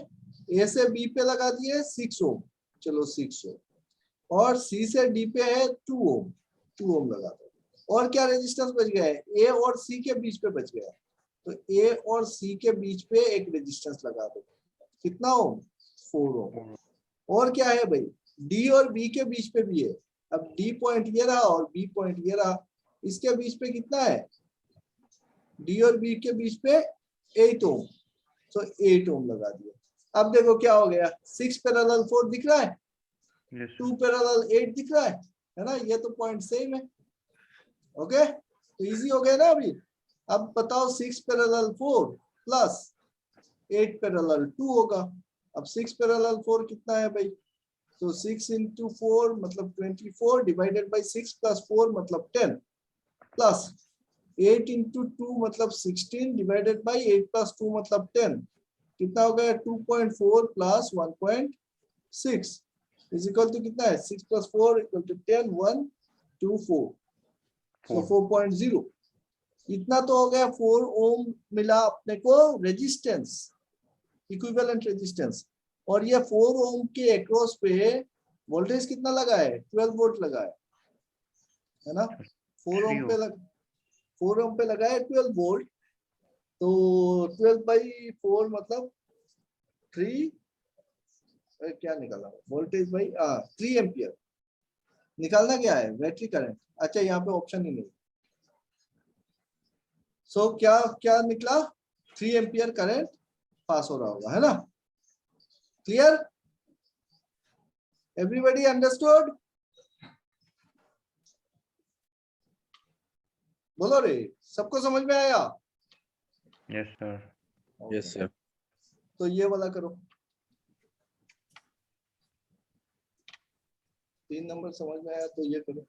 A से B पे लगा दिए 6 ओम, चलो 6 ओम, और C से D पे है 2 ओम, 2 ओम लगा दो। और क्या रेजिस्टेंस बच गया है? A और C के बीच पे बच गया है, तो A और C के बीच पे एक रेजिस्टेंस लगा दो। कितना ओम? 4 ओम। और क्या है भाई? D और B के बीच पे भी है। अब D पॉइंट ये रहा और B पॉइंट ये रहा, इसके बीच पे कितना है? D और B के बीच पे 8 ओम, तो 8 ओम लगा दिया। अब देखो क्या हो गया, 6 पैरेलल 4 दिख रहा है, 2 पैरेलल 8 दिख रहा है ना, ये तो पॉइंट सेम है। ओके, तो इजी हो गया ना अभी। अब बताओ 6 पैरेलल 4 प्लस 8 पैरेलल 2 होगा। अब 6 पैरेलल 4 कितना है भाई? तो 6 into 4 मतलब 24 डिवाइडेड बाय 6 प्लस 4 मतलब 10। प्लस 8 into 2 मतलब 16 डिवाइडेड बाई 8 plus 2 मतलब 10, कितना हो गया 2.4 plus 1.6 इज इक्वल टू कितना है 6 plus 4 इक्वल टू 10 1 2 4 so 4.0 इतना तो हो गया 4 ओम मिला अपने को रेजिस्टेंस, इक्विवेलेंट रेजिस्टेंस, और ये 4 ओम के अक्रॉस पे वोल्टेज कितना लगा है 12 वोल्ट लगा है ना, 4 ओम पे 4 ओम पे लगा है 12 वोल्ट, तो 12/4 मतलब 3 क्या निकाला वोल्टेज बाई 3 एम्पियर निकालना क्या है बैटरी करंट। अच्छा यहाँ पे ऑप्शन ही नहीं, सो क्या क्या निकला 3 एम्पियर करंट पास हो रहा होगा, है ना। क्लियर, एवरीबॉडी अंडरस्टूड, बोलो रे, सबको समझ में आया। Yes sir. Yes, sir. तो ये वाला करो, 3 नंबर समझ में आया तो ये करो।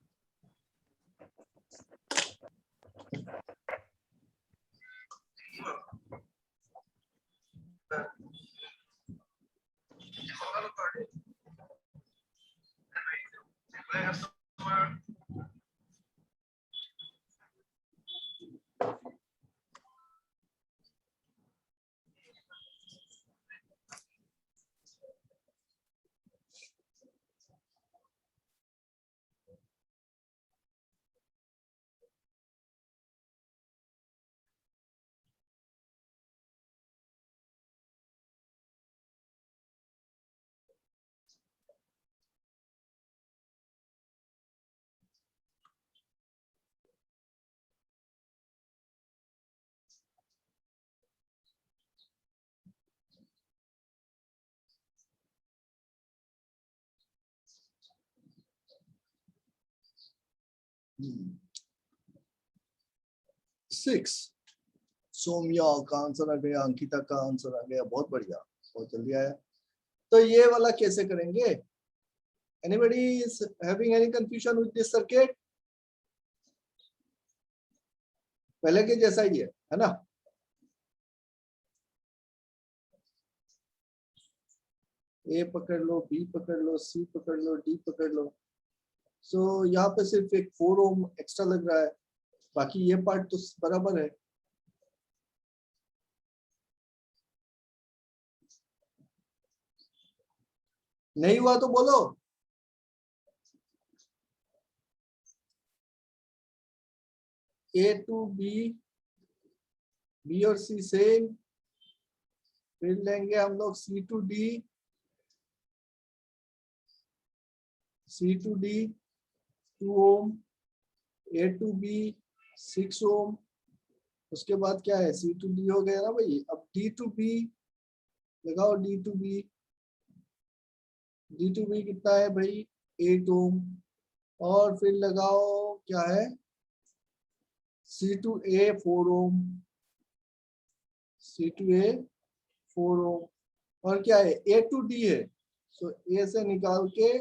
सिक्स, सोम्या का आंसर आ गया, अंकिता का आंसर आ गया, बहुत बढ़िया, बहुत जल्दी आया। तो ये वाला कैसे करेंगे, anybody is having any confusion with this circuit? पहले के जैसा ही है ना। ए पकड़ लो, बी पकड़ लो, सी पकड़ लो, डी पकड़ लो। सो यहाँ पे सिर्फ एक 4 ओम एक्स्ट्रा लग रहा है, बाकी ये पार्ट तो बराबर है। नहीं हुआ तो बोलो। ए टू बी, बी और सी सेम, फिर लेंगे हम लोग C to D, C to D 2 ohm, A to B 6 ohm, उसके बाद क्या है सी टू डी हो गया ना भाई। अब डी टू बी लगाओ, D to B, D to B कितना है भाई 8 ओम, और फिर लगाओ क्या है सी to A 4 Om, C to A 4 ohm, और क्या है ए टू डी है, सो ए से निकाल के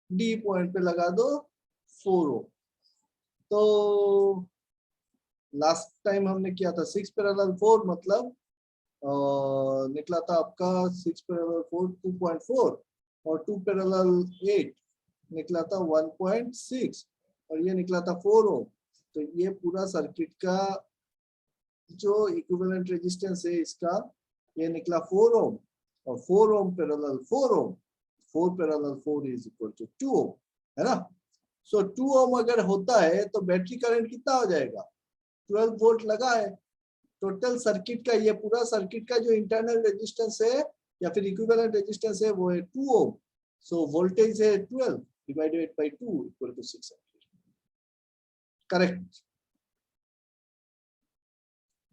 डी पॉइंट पे लगा दो 4 ओम। तो लास्ट टाइम हमने किया था 6 पैरेलल 4 मतलब निकला था आपका 6 पैरेलल 4 2.4 और 2 पैरेलल 8 निकला था 1.6 और ये निकला था 4 ओम। तो ये पूरा सर्किट का जो इक्विवेलेंट रेजिस्टेंस है इसका ये निकला 4 ओम, और 4 ohm parallel 4 ohm, 4 parallel 4 is equal to 2 ohm, है ना। सो 2 ओम अगर होता है तो बैटरी करंट कितना हो जाएगा 12 वोल्ट लगा है। टोटल सर्किट का ये पूरा सर्किट का जो इंटरनल रेजिस्टेंस है या फिर इक्विवेलेंट रेजिस्टेंस है वो है 2 ओम। सो वोल्टेज है 12 divided by 2 equal to 6 ampere. Correct,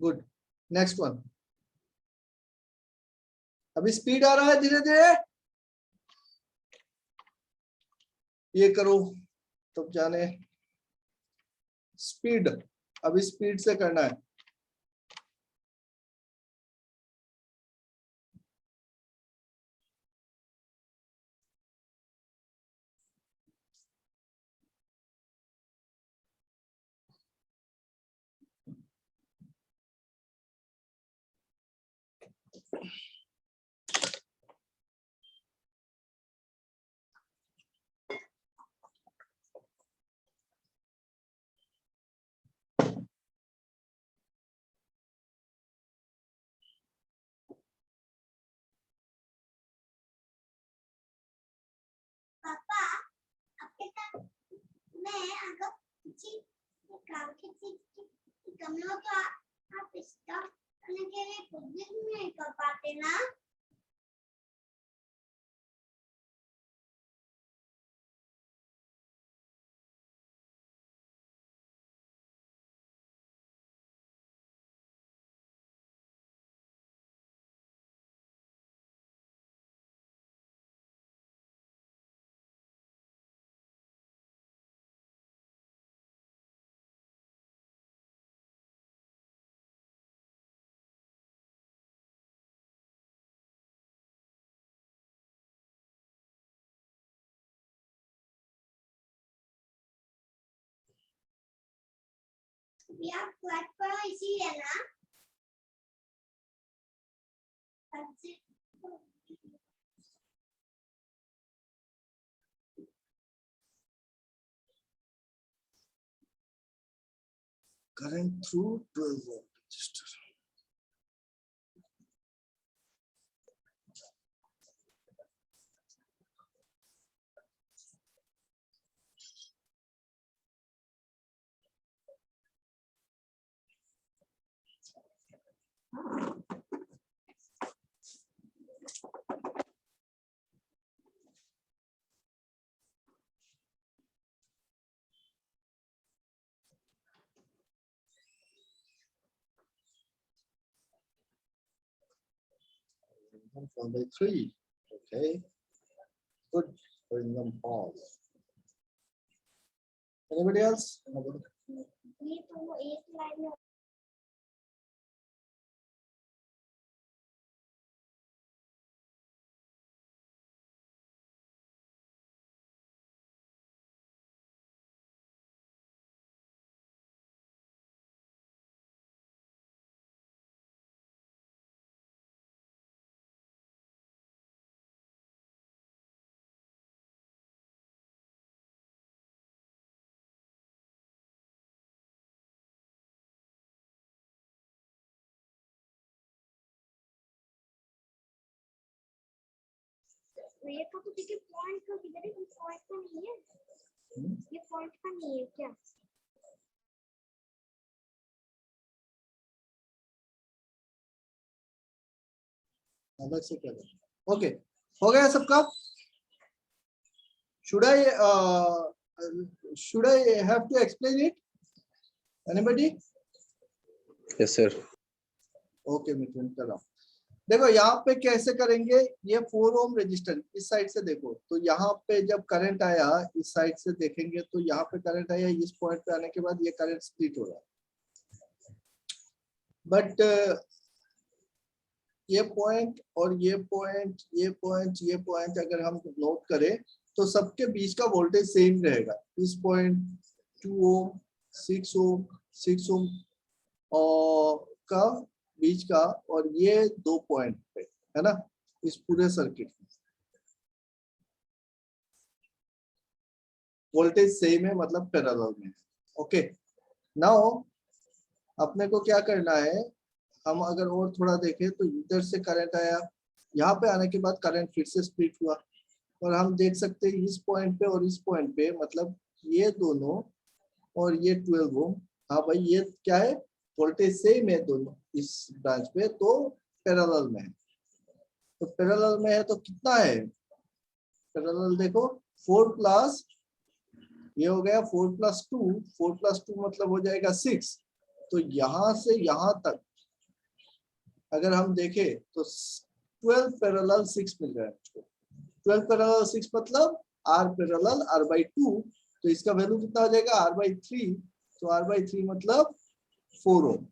good. Next one, अभी स्पीड आ रहा है धीरे धीरे, ये करो तब जाने स्पीड, अभी स्पीड से करना है। पापा आपके साथ मैं अगर किसी काम की चीज की कमी हो तो आप इसका करने के लिए खुद भी नहीं कर पाते ना। अभी आप क्लास पर इसी है ना। Current through 12 volt resistor. One by 3. Okay. Good. Bring them pause. Anybody else? ये तो वो एक लाइन में ये तो देखिए पॉइंट का किधर है, पॉइंट का नहीं है। ये पॉइंट का नहीं है क्या? अलग से क्या करें? ओके, हो गया सबका? Should I have to explain it? Anybody? Yes, sir. Okay Mithun कर रहा हूँ। देखो यहाँ पे कैसे करेंगे, ये 4 ओम रेजिस्टर इस साइड से देखो, तो यहाँ पे जब करंट आया इस साइड से देखेंगे तो यहाँ पे करंट आया, इस पॉइंट पे आने के बाद ये करंट स्प्लिट हो रहा है। बट ये पॉइंट और ये पॉइंट, ये पॉइंट, ये पॉइंट अगर हम नोट करें तो सबके बीच का वोल्टेज सेम रहेगा। इस पॉइंट 2 ओम, 6 ओम, 6 ओम और का बीच का, और ये 2 पॉइंट पे है ना, इस पूरे सर्किट में वोल्टेज सेम है, मतलब पैरेलल में। ओके, नाउ अपने को क्या करना है, हम अगर और थोड़ा देखें तो इधर से करंट आया, यहाँ पे आने के बाद करंट फिर से स्प्लिट हुआ, और हम देख सकते हैं इस पॉइंट पे और इस पॉइंट पे, मतलब ये दोनों और ये 12 ओम, हाँ भाई ये क्या है, वोल्टेज सेम है दोनों इस ब्रांच पे, तो पैरेलल में है। तो पैरेलल में है तो कितना है पैरेलल, देखो 4 प्लस ये हो गया 4 प्लस 2, 4 प्लस 2 मतलब हो जाएगा 6। तो यहाँ से यहाँ तक अगर हम देखें तो 12 पैरेलल 6 मिल रहा है मुझको। 12 पैरेलल 6 मतलब r पैरेलल r/2, तो इसका वैल्यू कितना हो जाएगा r/3, तो r/3 मतलब 4 ओम।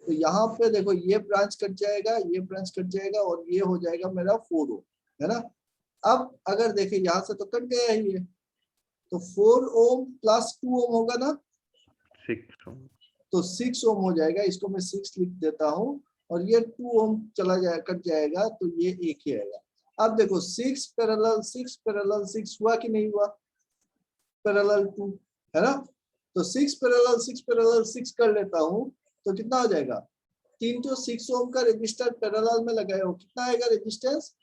तो यहाँ पे देखो ये ब्रांच कट जाएगा, ये ब्रांच कट जाएगा, और ये हो जाएगा मेरा 4 ओम, है ना। अब अगर देखें यहाँ से तो कट गया ही है, तो 4 ओम प्लस 2 ओम होगा ना, 6 ओम, तो 6 ओम हो जाएगा। इसको मैं 6 लिख देता हूँ, और ये 2 ओम चला जाए कट जाएगा तो ये एक ही आएगा। अब देखो 6 पैरेलल 6 हुआ कि नहीं हुआ, पैरेलल 2 है ना, तो 6 पैरेलल 6 कर लेता हूं तो कितना हो जाएगा, 3 तो 6 ओम का रेजिस्टर पैरेलल में लगाए हो, कितना आएगा रेजिस्टेंस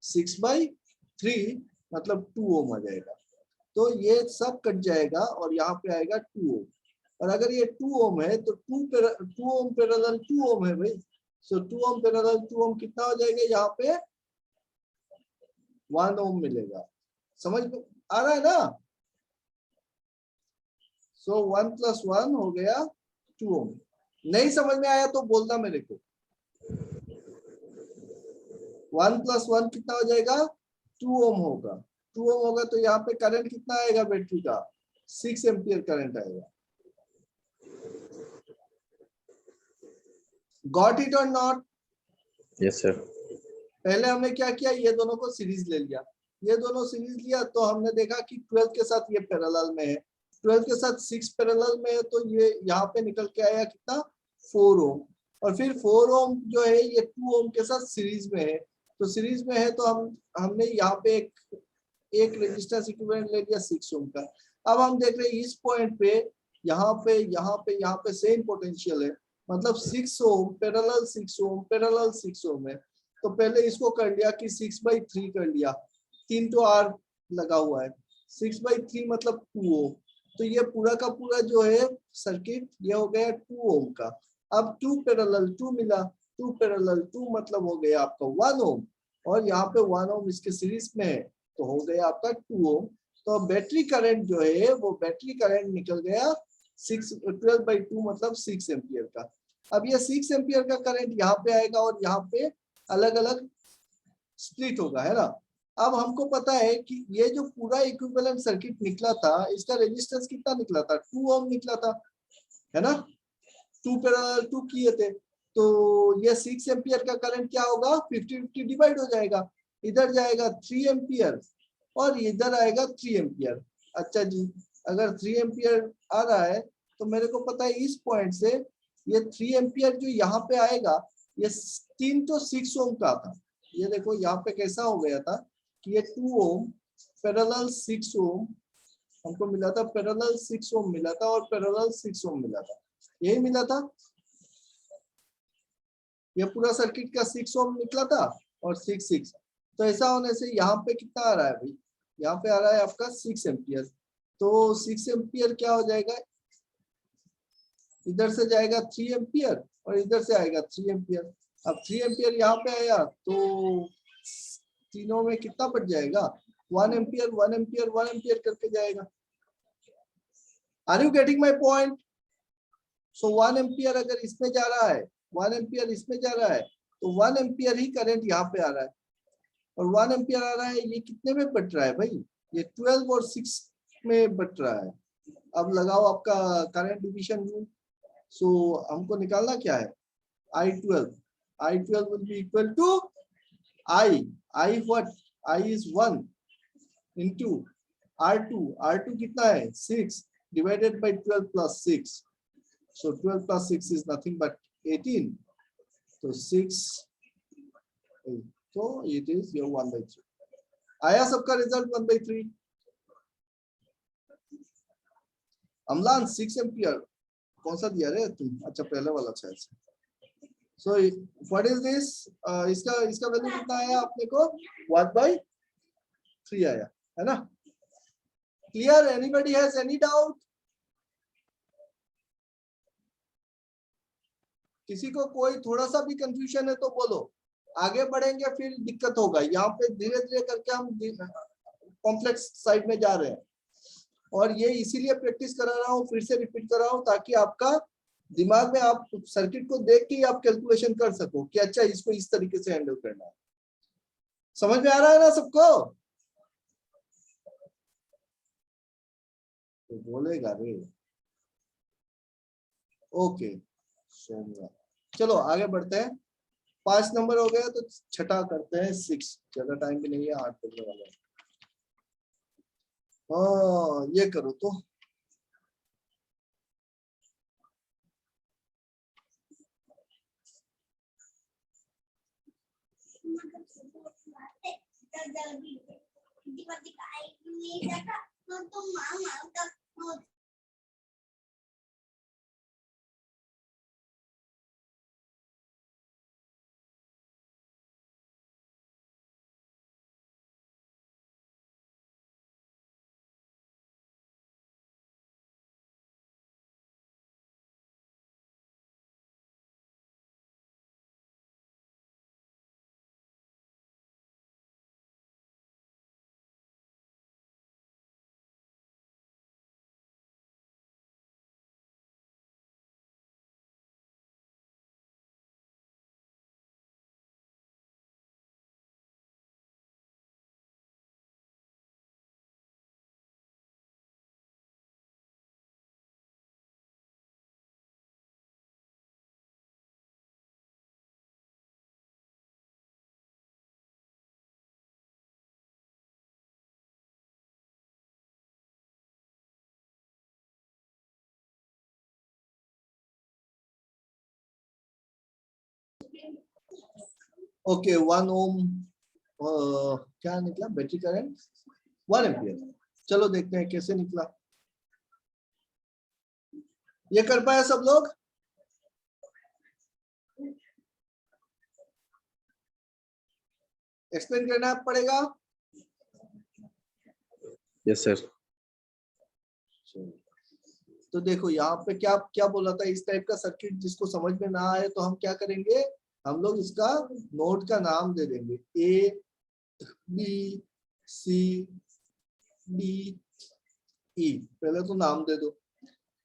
6/3 मतलब 2 ओम आ जाएगा। तो ये सब कट जाएगा और यहाँ पे आएगा 2 ओम, और अगर ये 2 ओम है तो 2 ओम पैरेलल 2 ओम है भाई, सो 2 ओम पैरेलल 2 ओम कितना हो जाएगा, यहाँ पे 1 ओम मिलेगा। समझ में आ रहा है ना, सो 1 + 1 हो गया 2 ओम। नहीं समझ में आया तो बोलना मेरे को, 1 + 1 कितना हो जाएगा 2 ओम होगा, 2 ओम होगा तो यहाँ पे करंट कितना आएगा बैटरी का 6 एम्पियर करंट आएगा। गॉट इट और नॉट? Yes, sir. पहले हमने क्या किया, ये दोनों को सीरीज ले लिया, ये दोनों सीरीज लिया तो हमने देखा कि 12 के साथ ये पैरेलल में है, 12 के साथ 6 पैरेलल में है, तो ये यहाँ पे निकल के आया कितना 4 ओम, और फिर 4 ओम जो है ये 2 ओम के साथ सीरीज में है, तो सीरीज में है तो हमने यहाँ पे एक रेजिस्टेंस इक्विवेलेंट ले लिया 6 ओम का। अब हम देख रहे हैं इस पॉइंट पे यहाँ पे सेम पोटेंशियल है, मतलब 6 ओम पैरेलल 6 ओम पैरेलल 6 ओम है, तो पहले इसको कर लिया कि 6/3 कर लिया, 3 तो आर लगा हुआ है, 6/3 मतलब 2 ओम, तो ये पूरा का पूरा जो है सर्किट ये हो गया 2 ओम का। अब 2 पैरेलल 2 मिला, 2 पैरेलल 2 मतलब हो गया आपका 1 ओम, और यहाँ पे 1 ओम इसके सीरीज में है तो हो गया आपका 2 ओम। तो बैटरी करंट जो है वो बैटरी करंट निकल गया 12/2 मतलब 6 एम्पियर का। अब ये 6 एम्पियर का करंट यहाँ पे आएगा और यहाँ पे अलग अलग स्प्लिट होगा, है ना। अब हमको पता है कि ये जो पूरा इक्विवेलेंट सर्किट निकला था इसका रेजिस्टेंस कितना निकला था 2 ओम निकला था, है ना, 2 पैरेलल 2 किए थे, तो ये 6 एम्पियर का करंट क्या होगा 50-50 डिवाइड हो जाएगा, इधर जाएगा 3 एम्पियर और इधर आएगा 3 एम्पियर। अच्छा जी, अगर 3 एम्पियर आ रहा है तो मेरे को पता है इस पॉइंट से ये 3 एम्पियर जो यहाँ पे आएगा ये 3 तो 6 ओम का था, ये देखो यहाँ पे कैसा हो गया था कि ये 2 ओम पैरेलल 6 ओम हमको मिला था, पैरेलल 6 ओम मिला था और पैरेलल 6 ओम मिला था, यही मिला था, ये पूरा सर्किट का 6 ओम निकला था और 6 तो ऐसा होने से यहाँ पे कितना आ रहा है भाई, यहाँ पे आ रहा है आपका 6 एम्पियर, तो 6 एम्पियर क्या हो जाएगा, इधर से जाएगा 3 एम्पियर और इधर से आएगा 3 एम्पियर। अब 3 एम्पियर यहाँ पे आया तो तीनों में कितना बच जाएगा 1 एम्पियर 1 एम्पियर 1 एम्पियर करके जाएगा। Are you getting my point? So 1 ampere अगर इसमें जा रहा है 1 एम्पियर इसमें जा रहा है तो 1 एम्पियर ही करंट यहाँ पे आ रहा है, और 1 एम्पियर आ रहा है, ये कितने में बट रहा है भाई, ये 12 और 6 में बट रहा है। अब लगाओ आपका करंट डिविजन रूल, सो हमको निकालना क्या है I12 will be equal to I what, I is 1 into R2 कितना है 6 divided by 12 plus 6, so 12 plus 6 is nothing but 18, so 6, so it is your 1/3। आया सबका रिजल्ट 1/3। अमलान 6 एम्पियर कौन सा दिया रे तुम, अच्छा पहले वाला शायद से। सो व्हाट इज दिस, इसका वैल्यू कितना आया अपने को 1/3 आया, है ना। Clear? Anybody has any doubt? किसी को कोई थोड़ा सा भी कंफ्यूजन है तो बोलो, आगे बढ़ेंगे फिर दिक्कत होगा, यहाँ पे धीरे धीरे करके हम कॉम्प्लेक्स साइड में जा रहे हैं, और ये इसीलिए प्रैक्टिस करा रहा हूँ, फिर से रिपीट कर रहा हूँ ताकि आपका दिमाग में आप सर्किट को देख के ही आप कैलकुलेशन कर सको कि अच्छा इसको इस तरीके से हैंडल करना है। समझ में आ रहा है ना सबको? तो बोलेगा रे। ओके चलो आगे बढ़ते हैं, 5 नंबर हो गया तो छठा करते हैं 6, ज्यादा टाइम भी नहीं है, 8 करने वाले हैं। ये करो तो जल्दी दिक्कत आएगी नहीं जाता तो तुम मामा तक ओके 1 ओम क्या निकला बैटरी करंट 1 एम्पियर। चलो देखते हैं कैसे निकला। ये कर पाया सब लोग? एक्सप्लेन करना पड़ेगा। Yes sir. तो देखो यहाँ पे क्या क्या बोला था, इस टाइप का सर्किट जिसको समझ में ना आए तो हम क्या करेंगे, हम लोग इसका नोड का नाम दे देंगे A B C D E. पहले तो नाम दे दो।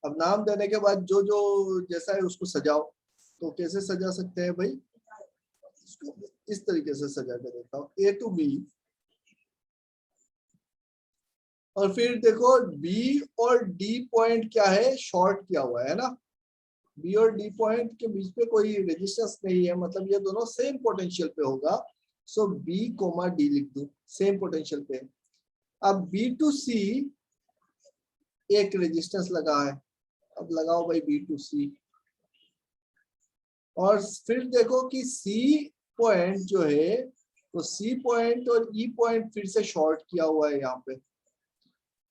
अब नाम देने के बाद जो जो जैसा है उसको सजाओ। तो कैसे सजा सकते हैं भाई, इस तरीके से सजा के देता हूँ ए टू बी, और फिर देखो बी और डी पॉइंट क्या है, शॉर्ट किया हुआ है ना। बी और डी पॉइंट के बीच पे कोई रेजिस्टेंस नहीं है, मतलब ये दोनों सेम पोटेंशियल पे होगा। सो बी कोमा डी लिख दो, सेम पोटेंशियल पे। अब बी टू सी एक रेजिस्टेंस लगा है, अब लगाओ भाई बी टू सी। और फिर देखो कि सी पॉइंट जो है, तो सी पॉइंट और ई पॉइंट फिर से शॉर्ट किया हुआ है यहाँ पे।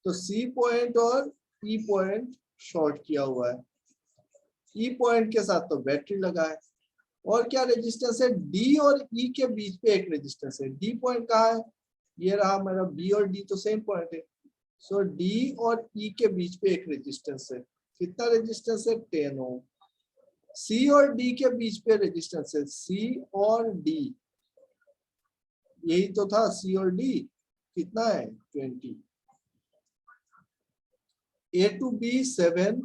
तो सी पॉइंट और ई पॉइंट शॉर्ट किया हुआ है। ई पॉइंट के साथ तो बैटरी लगा है। और क्या रेजिस्टेंस है, डी और ई के बीच पे एक रेजिस्टेंस है। डी पॉइंट कहाँ है, ये रहा मेरा, बी और डी तो सेम पॉइंट है। सो डी और ई के बीच पे एक रेजिस्टेंस है। कितना रेजिस्टेंस है, 10 ओम। सी और डी के बीच पे रेजिस्टेंस है, सी और डी, यही तो था सी और डी, कितना है 20। ए टू बी 7,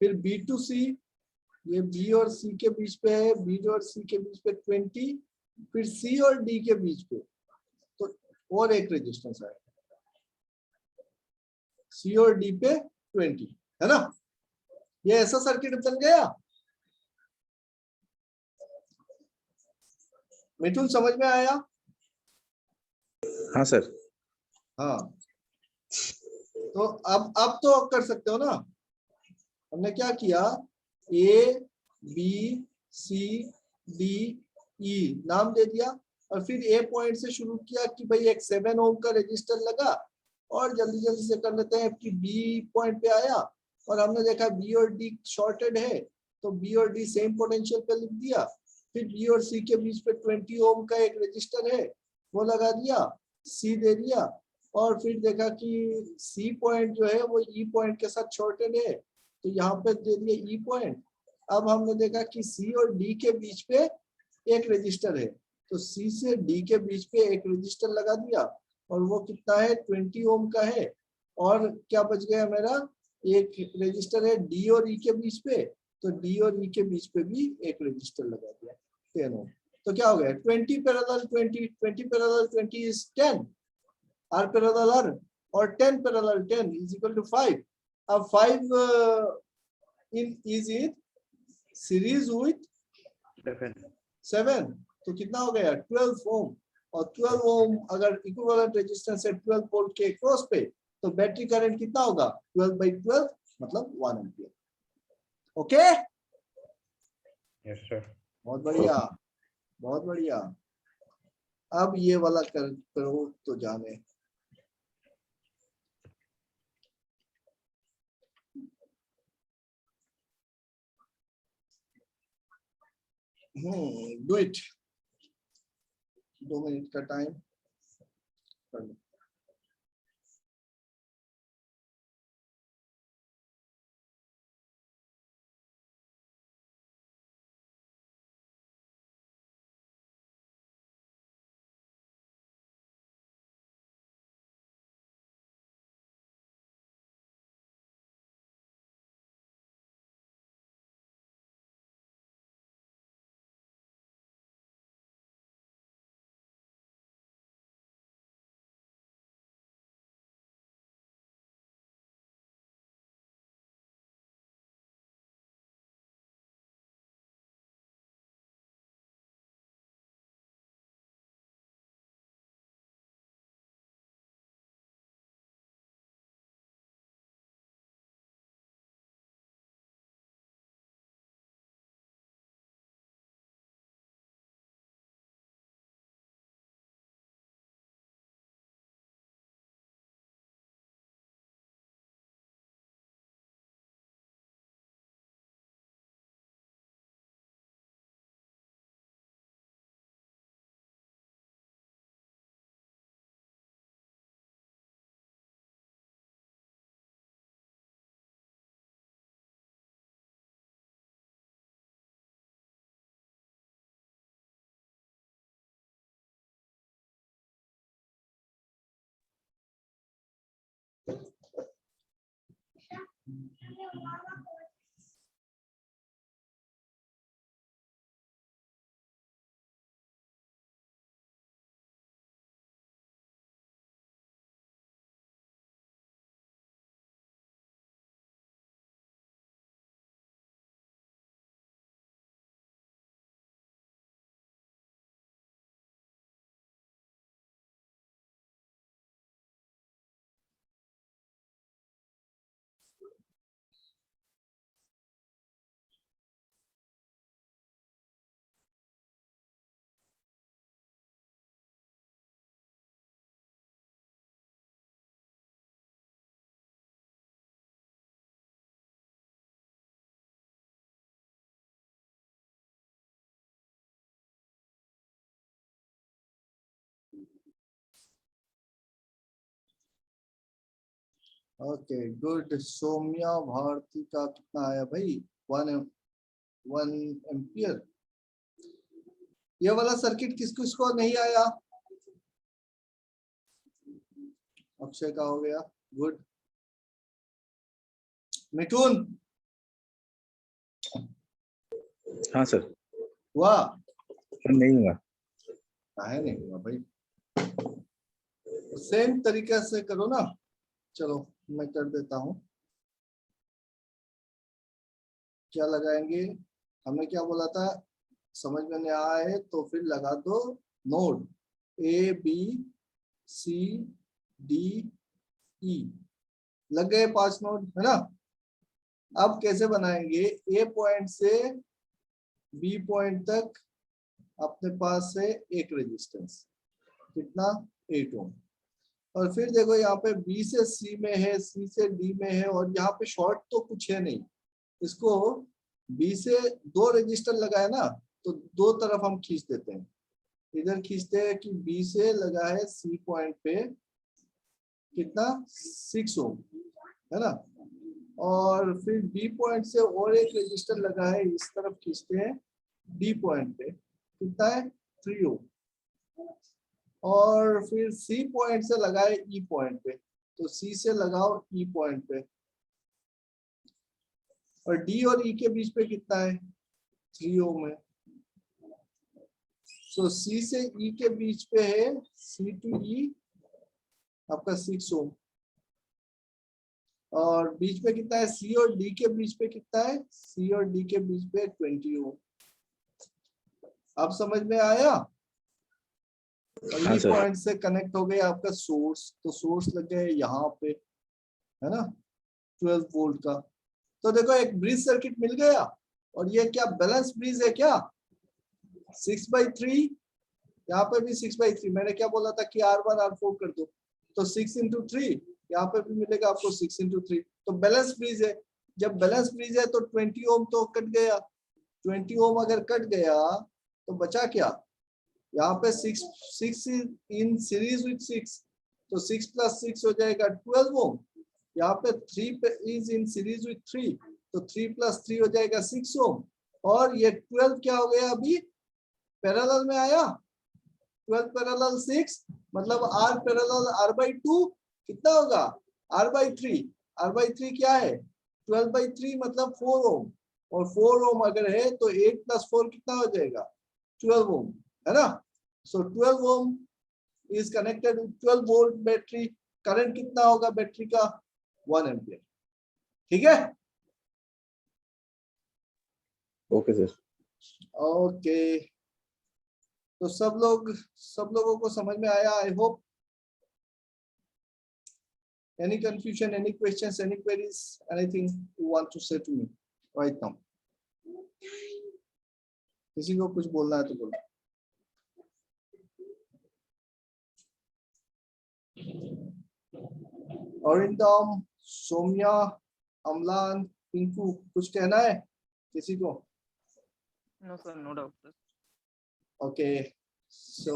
फिर बी टू सी, ये बी और सी के बीच पे है, बी और सी के बीच पे 20, फिर सी और डी के बीच पे तो और एक रेजिस्टेंस आएगा, सी और डी पे 20, है ना। ये ऐसा सर्किट बन गया। मिथुन समझ में आया? हाँ सर। हाँ, तो अब तो कर सकते हो ना। हमने क्या किया, A B C D E नाम दे दिया, और फिर ए पॉइंट से शुरू किया कि भाई एक 7 ओम का रजिस्टर लगा, और जल्दी जल्दी से कर लेते हैं कि बी पॉइंट पे आया और हमने देखा बी और डी शॉर्टेड है, तो बी और डी सेम पोटेंशियल पे लिख दिया। फिर बी और सी के बीच पे 20 ओम का एक रजिस्टर है, वो लगा दिया, सी दे दिया, और फिर देखा कि सी पॉइंट जो है वो ई पॉइंट के साथ शॉर्टेड है, तो यहाँ पे दे दिया ई पॉइंट। अब हमने देखा कि सी और डी के बीच पे एक रजिस्टर है, तो सी से डी के बीच पे एक रजिस्टर लगा दिया, और वो कितना है 20 ओम का है। और क्या बच गया मेरा, एक रजिस्टर है डी और ई के बीच पे, तो डी और ई के बीच पे भी एक रजिस्टर लगा दिया 10 ओम। तो क्या हो गया 20 parallel 20, 20 parallel 20 is 10, R parallel R, और 10 parallel 10 is equal to 5. अब 5 is in series with 7, तो कितना हो गया 12 ओम। और 12 ओम अगर इक्विवेलेंट रेजिस्टेंस है 12 वोल्ट के क्रॉस पे, तो बैटरी करंट कितना होगा 12/12 मतलब 1 एम्पियर। Okay, yes sir. बहुत बढ़िया, बहुत बढ़िया। अब ये वाला करो तो जाने। डू इट, 2 मिनट का टाइम कर लो। Okay good. सौम्या भारती का कितना आया भाई? 1 एम्पियर। ये वाला सर्किट किसको नहीं आया? अक्षय का हो गया, गुड। मिठुन? हाँ सर। वाह, नहीं हुआ। काहे नहीं हुआ भाई? सेम तरीके से करो ना। चलो मैं कर देता हूं। क्या लगाएंगे? हमने क्या बोला था? समझ में नहीं आया है तो फिर लगा दो node A B C D E। लग गए 5 नोड, है ना? अब कैसे बनाएंगे? A पॉइंट से B पॉइंट तक अपने पास है एक रेजिस्टेंस, कितना? 8 ओम। और फिर देखो यहाँ पे B से C में है, C से D में है, और यहाँ पे शॉर्ट तो कुछ है नहीं। इसको B से 2 रजिस्टर लगाए ना, तो 2 तरफ हम खींच देते हैं। इधर खींचते हैं कि B से लगा है C पॉइंट पे कितना? 6 ओम, है ना? और फिर B पॉइंट से और एक रजिस्टर लगा है, इस तरफ खींचते हैं D पॉइंट पे, कितना है? 3 ओम। और फिर C पॉइंट से लगाए E पॉइंट पे, तो C से लगाओ E पॉइंट पे, और D और E के बीच पे कितना है? 3 ओम है। तो C से E के बीच पे है, C to E आपका 6 ओम। और बीच में कितना है? C और D के बीच पे कितना है? C और D के बीच पे 20 ओम। अब समझ में आया? हाँ E सर। पॉइंट से कनेक्ट हो गया आपका सोर्स, तो सोर्स लग गया यहाँ पे, है ना? 12 वोल्ट का। तो देखो एक ब्रिज सर्किट मिल गया। और ये क्या बैलेंस ब्रिज है क्या? 6/3 यहाँ पे भी 6/3। मैंने क्या बोला था कि R1 R4 कर दो, तो 6 into 3, यहाँ पे भी मिलेगा आपको 6 into 3। तो बैलेंस ब्रिज है, जब बैलेंस ब्रिज है तो 20 ओम तो कट गया, 20 ओम अगर कट गया तो बचा क्या, यहाँ पे 6 इन सीरीज विथ 6, तो 6 + 6 हो जाएगा 12 ओम। यहाँ पे 3 इज इन सीरीज विथ 3, तो 3 + 3 हो जाएगा 6 ओम। और ये 12 क्या हो गया, अभी पैरेलल में आया, 12 पैरेलल 6, मतलब R पैरेलल R/2 कितना होगा, R/3। R/3 क्या है, 12/3 मतलब 4 ओम, और 4 ओम अगर है तो 8 + 4 कितना हो जाएगा, 12 ओम, है ना। So 12 ohm is connected with 12 volt battery. Current कितना होगा बैटरी का, 1 एम्पियर। ठीक है, ओके सर। ओके। तो सब लोगों को समझ में आया, I hope. Any confusion, any questions, any queries, anything you want to say to me right now? किसी को कुछ बोलना है तो बोलो। अरिंदम, सोम्या, अमलान, पिंकू, कुछ कहना है किसी को? No sir, no doubt sir. Okay, so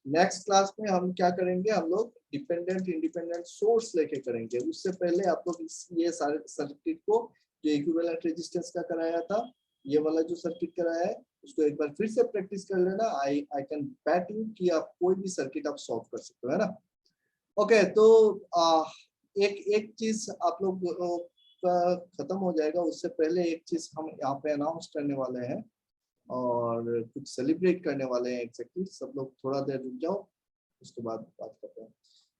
next class में हम क्या करेंगे, हम लोग डिपेंडेंट इंडिपेंडेंट सोर्स लेके करेंगे। उससे पहले आप लोग ये सारे सर्किट को जो इक्विवेलेंट रेजिस्टेंस का कराया था, ये वाला जो सर्किट कराया है, उसको एक बार फिर से प्रैक्टिस कर लेना। आई कैन बैट यू कि आप कोई भी सर्किट आप सॉल्व कर सकते हो, है ना। ओके, तो एक चीज आप लोग का खत्म हो जाएगा, उससे पहले एक चीज हम यहाँ पे अनाउंस करने वाले हैं और कुछ सेलिब्रेट करने वाले हैं। एग्जैक्टली, सब लोग थोड़ा देर रुक जाओ, उसके बाद बात करते हैं।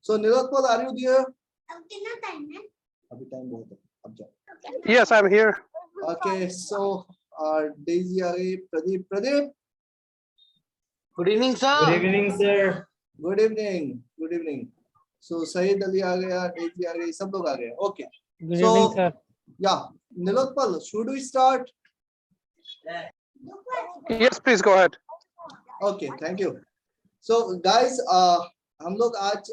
सो निलोत्पल, आर यू देयर? अब कितना टाइम है? अभी टाइम बहुत है, अब जाओ। Yes, I'm here. Okay, so Daisy आ गई, Pradeep good evening good sir. Evening sir. Good evening. So Syed Ali आ गया, डेजी आ गई, सब लोग आ गए। ओके, सो या Nilotpal, should we start? Yes, please go ahead. Okay, thank you. So guys, हम लोग आज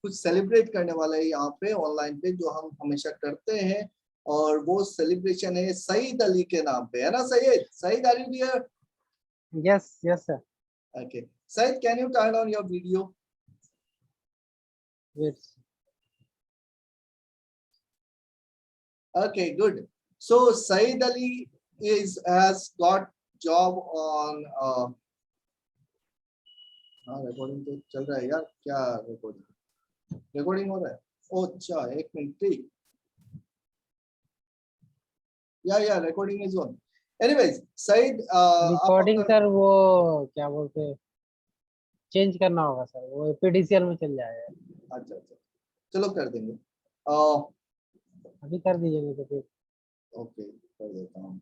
कुछ सेलिब्रेट करने वाले हैं यहाँ पे ऑनलाइन पे, जो हम हमेशा करते हैं, और वो सेलिब्रेशन है सईद अली के नाम पे, है ना। Saeed are you here? Yes, sir. Okay, Saeed, can you turn on your video? Wait. Okay, good. So Saeed Ali has got job on recording तो चल रहा है यार, क्या रिकॉर्डिंग हो रहा है? ओ अच्छा, एक मिनट, ठीक, या recording is on. Anyways, Saeed, recording sir वो क्या बोलते हैं, चेंज करना होगा सर, वो एपीडीसीएल में चल जाएगा। अच्छा, चलो कर देंगे। अभी कर दीजिएगा तो फिर। ओके, कर देता हूँ।